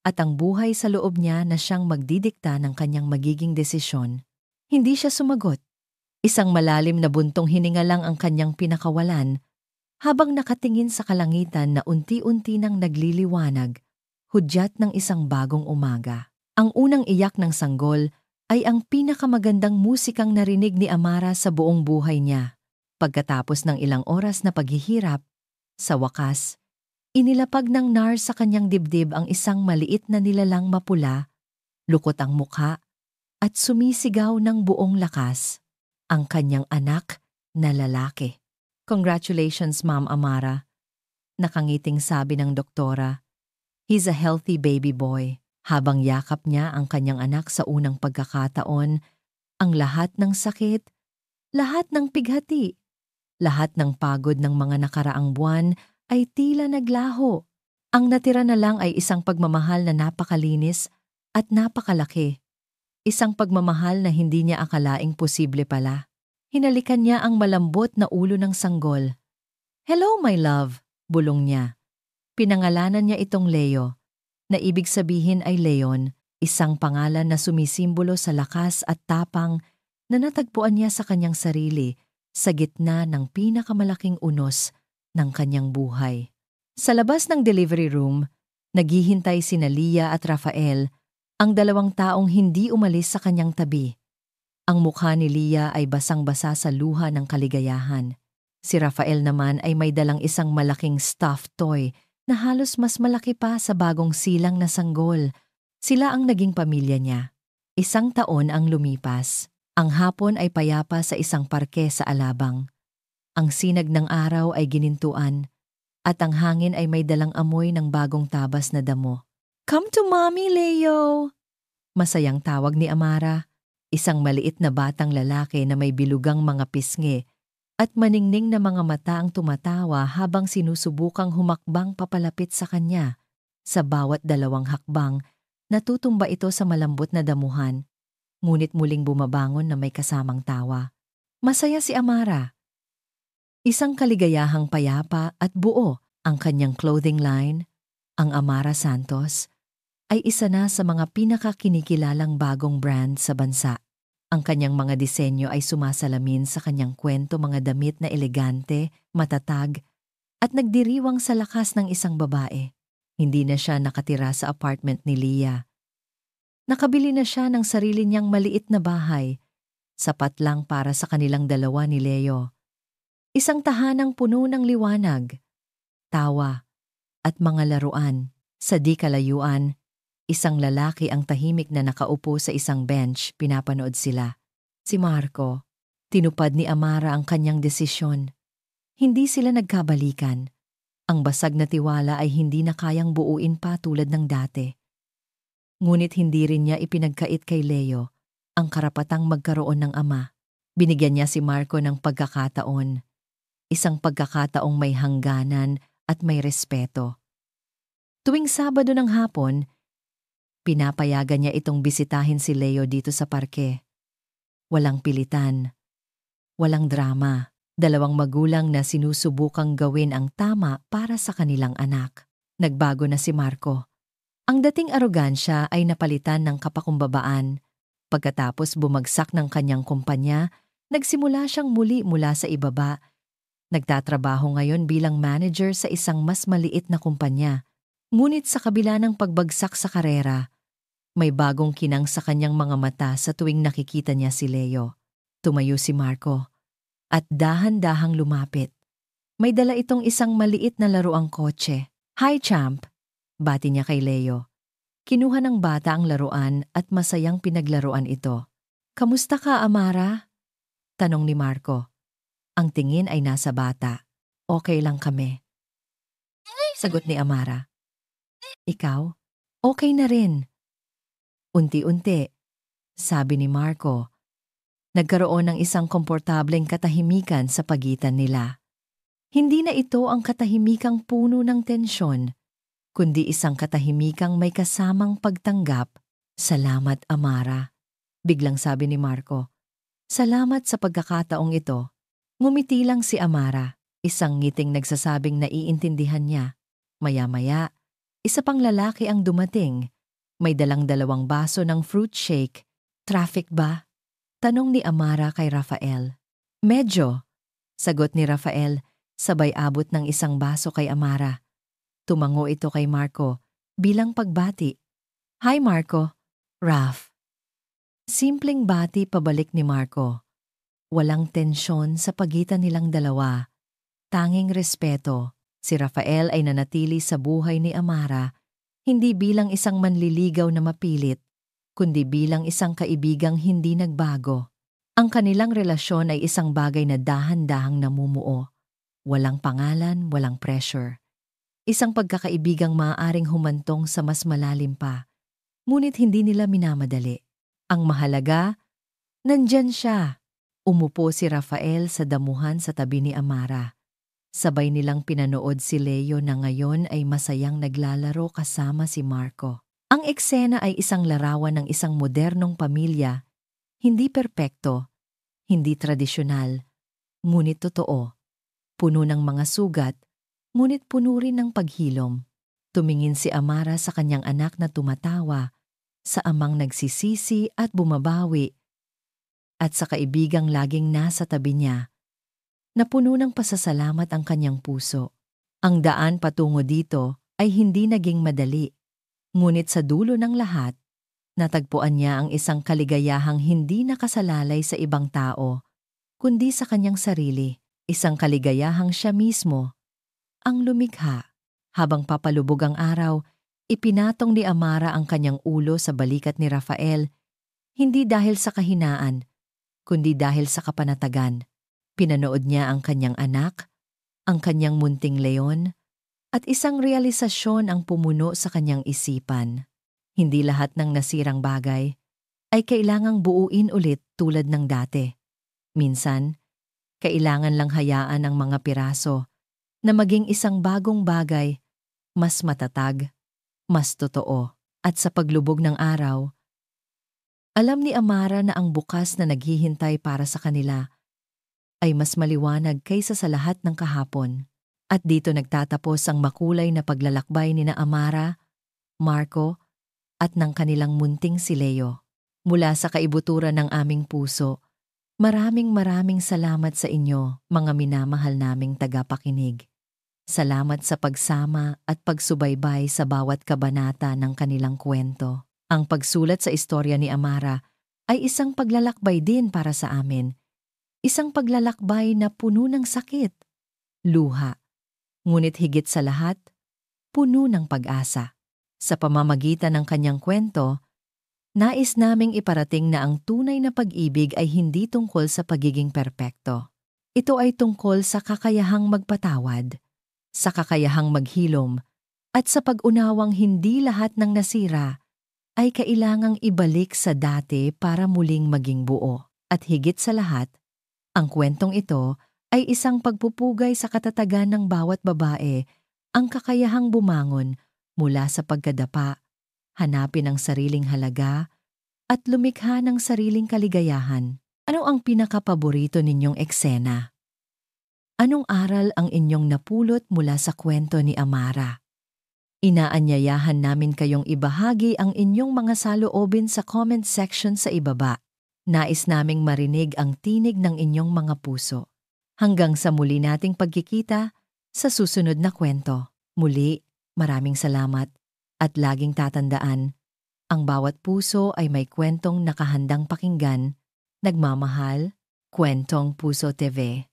At ang buhay sa loob niya na siyang magdidikta ng kanyang magiging desisyon. Hindi siya sumagot. Isang malalim na buntong hininga lang ang kanyang pinakawalan, habang nakatingin sa kalangitan na unti-unti nang nagliliwanag, hudyat ng isang bagong umaga. Ang unang iyak ng sanggol ay ang pinakamagandang musikang narinig ni Amara sa buong buhay niya. Pagkatapos ng ilang oras na paghihirap, sa wakas, inilapag ng NAR sa kanyang dibdib ang isang maliit na nilalang mapula, lukot ang mukha, at sumisigaw ng buong lakas, ang kanyang anak na lalaki. Congratulations, Ma'am Amara. Nakangiting sabi ng doktora. He's a healthy baby boy. Habang yakap niya ang kanyang anak sa unang pagkakataon, ang lahat ng sakit, lahat ng pighati, lahat ng pagod ng mga nakaraang buwan ay tila naglaho. Ang natira na lang ay isang pagmamahal na napakalinis at napakalaki. Isang pagmamahal na hindi niya akalaing posible pala. Hinalikan niya ang malambot na ulo ng sanggol. "Hello, my love," bulong niya. Pinangalanan niya itong Leo, na ibig sabihin ay Leon, isang pangalan na sumisimbolo sa lakas at tapang na natagpuan niya sa kanyang sarili sa gitna ng pinakamalaking unos ng kanyang buhay. Sa labas ng delivery room, naghihintay sina Lia at Rafael, ang dalawang taong hindi umalis sa kanyang tabi. Ang mukha ni Lia ay basang-basa sa luha ng kaligayahan. Si Rafael naman ay may dalang isang malaking stuffed toy na halos mas malaki pa sa bagong silang na sanggol. Sila ang naging pamilya niya. 1 taon ang lumipas. Ang hapon ay payapa sa isang parke sa Alabang. Ang sinag ng araw ay ginintuan, at ang hangin ay may dalang amoy ng bagong tabas na damo. "Come to mommy, Leo!" Masayang tawag ni Amara, isang maliit na batang lalaki na may bilugang mga pisngi at maningning na mga mata ang tumatawa habang sinusubukang humakbang papalapit sa kanya. Sa bawat dalawang hakbang, natutumba ito sa malambot na damuhan, ngunit muling bumabangon na may kasamang tawa. Masaya si Amara. Isang kaligayahang payapa at buo ang kanyang clothing line. Ang Amara Santos ay isa na sa mga pinakakinikilalang bagong brand sa bansa. Ang kanyang mga disenyo ay sumasalamin sa kanyang kwento, mga damit na elegante, matatag, at nagdiriwang sa lakas ng isang babae. Hindi na siya nakatira sa apartment ni Lia. Nakabili na siya ng sarili niyang maliit na bahay, sapat lang para sa kanilang dalawa ni Leo. Isang tahanang puno ng liwanag, tawa, at mga laruan. Sa di kalayuan, isang lalaki ang tahimik na nakaupo sa isang bench, pinapanood sila. Si Marco. Tinupad ni Amara ang kanyang desisyon. Hindi sila nagkabalikan. Ang basag na tiwala ay hindi na kayang buuin pa tulad ng dati. Ngunit hindi rin niya ipinagkait kay Leo ang karapatang magkaroon ng ama. Binigyan niya si Marco ng pagkakataon. Isang pagkakataong may hangganan at may respeto. Tuwing Sabado ng hapon, pinapayagan niya itong bisitahin si Leo dito sa parke. Walang pilitan, walang drama. 2 magulang na sinusubukang gawin ang tama para sa kanilang anak. Nagbago na si Marco. Ang dating arogansya ay napalitan ng kapakumbabaan. Pagkatapos bumagsak ng kanyang kumpanya, nagsimula siyang muli mula sa ibaba. Nagtatrabaho ngayon bilang manager sa isang mas maliit na kumpanya. Ngunit sa kabila ng pagbagsak sa karera, may bagong kinang sa kanyang mga mata sa tuwing nakikita niya si Leo. Tumayo si Marco at dahan-dahang lumapit. May dala itong isang maliit na laruang kotse. "Hi, champ!" bati niya kay Leo. Kinuha ng bata ang laruan at masayang pinaglaruan ito. "Kamusta ka, Amara?" Tanong ni Marco. Ang tingin ay nasa bata. Okay lang kami. Sagot ni Amara. Ikaw? Okay na rin. Unti-unti, sabi ni Marco, nagkaroon ng isang komportableng katahimikan sa pagitan nila. Hindi na ito ang katahimikang puno ng tensyon, kundi isang katahimikang may kasamang pagtanggap. Salamat, Amara. Biglang sabi ni Marco. Salamat sa pagkakataong ito. Ngumiti lang si Amara, isang ngiting nagsasabing naiintindihan niya. Maya-maya, isa pang lalaki ang dumating. May dalang 2 baso ng fruit shake. Traffic ba? Tanong ni Amara kay Rafael. Medyo, sagot ni Rafael, sabay abot ng isang baso kay Amara. Tumango ito kay Marco bilang pagbati. Hi Marco, Raf. Simpleng bati pabalik ni Marco. Walang tensyon sa pagitan nilang dalawa. Tanging respeto. Si Rafael ay nanatili sa buhay ni Amara, hindi bilang isang manliligaw na mapilit, kundi bilang isang kaibigang hindi nagbago. Ang kanilang relasyon ay isang bagay na dahan-dahang namumuo. Walang pangalan, walang pressure. Isang pagkakaibigang maaaring humantong sa mas malalim pa, ngunit hindi nila minamadali. Ang mahalaga, nandyan siya. Umupo si Rafael sa damuhan sa tabi ni Amara. Sabay nilang pinanood si Leo na ngayon ay masayang naglalaro kasama si Marco. Ang eksena ay isang larawan ng isang modernong pamilya, hindi perpekto, hindi tradisyonal, ngunit totoo. Puno ng mga sugat, ngunit puno rin ng paghilom. Tumingin si Amara sa kanyang anak na tumatawa, sa amang nagsisisi at bumabawi, at sa kaibigang laging nasa tabi niya. Napuno ng pasasalamat ang kanyang puso. Ang daan patungo dito ay hindi naging madali. Ngunit sa dulo ng lahat, natagpuan niya ang isang kaligayahang hindi nakasalalay sa ibang tao, kundi sa kanyang sarili. Isang kaligayahang siya mismo, ang lumikha. Habang papalubog ang araw, ipinatong ni Amara ang kanyang ulo sa balikat ni Rafael, hindi dahil sa kahinaan, kundi dahil sa kapanatagan. Pinanood niya ang kanyang anak, ang kanyang munting leon, at isang realisasyon ang pumuno sa kanyang isipan. Hindi lahat ng nasirang bagay ay kailangang buuin ulit tulad ng dati. Minsan, kailangan lang hayaan ang mga piraso na maging isang bagong bagay, mas matatag, mas totoo. At sa paglubog ng araw, alam ni Amara na ang bukas na naghihintay para sa kanila ay mas maliwanag kaysa sa lahat ng kahapon. At dito nagtatapos ang makulay na paglalakbay ni na Amara, Marco, at ng kanilang munting si Leo. Mula sa kaibuturan ng aming puso, maraming salamat sa inyo, mga minamahal naming tagapakinig. Salamat sa pagsama at pagsubaybay sa bawat kabanata ng kanilang kwento. Ang pagsulat sa istorya ni Amara ay isang paglalakbay din para sa amin. Isang paglalakbay na puno ng sakit, luha, ngunit higit sa lahat, puno ng pag-asa. Sa pamamagitan ng kanyang kwento, nais naming iparating na ang tunay na pag-ibig ay hindi tungkol sa pagiging perpekto. Ito ay tungkol sa kakayahang magpatawad, sa kakayahang maghilom, at sa pag-unawang hindi lahat ng nasira ay kailangang ibalik sa dati para muling maging buo. At higit sa lahat, ang kwentong ito ay isang pagpupugay sa katatagan ng bawat babae, ang kakayahang bumangon mula sa pagkadapa, hanapin ang sariling halaga, at lumikha ng sariling kaligayahan. Ano ang pinakapaborito ninyong eksena? Anong aral ang inyong napulot mula sa kwento ni Amara? Inaanyayahan namin kayong ibahagi ang inyong mga saloobin sa comment section sa ibaba. Nais naming marinig ang tinig ng inyong mga puso. Hanggang sa muli nating pagkikita sa susunod na kwento. Muli, maraming salamat at laging tatandaan, ang bawat puso ay may kwentong nakahandang pakinggan. Nagmamahal, Kwentong Puso TV.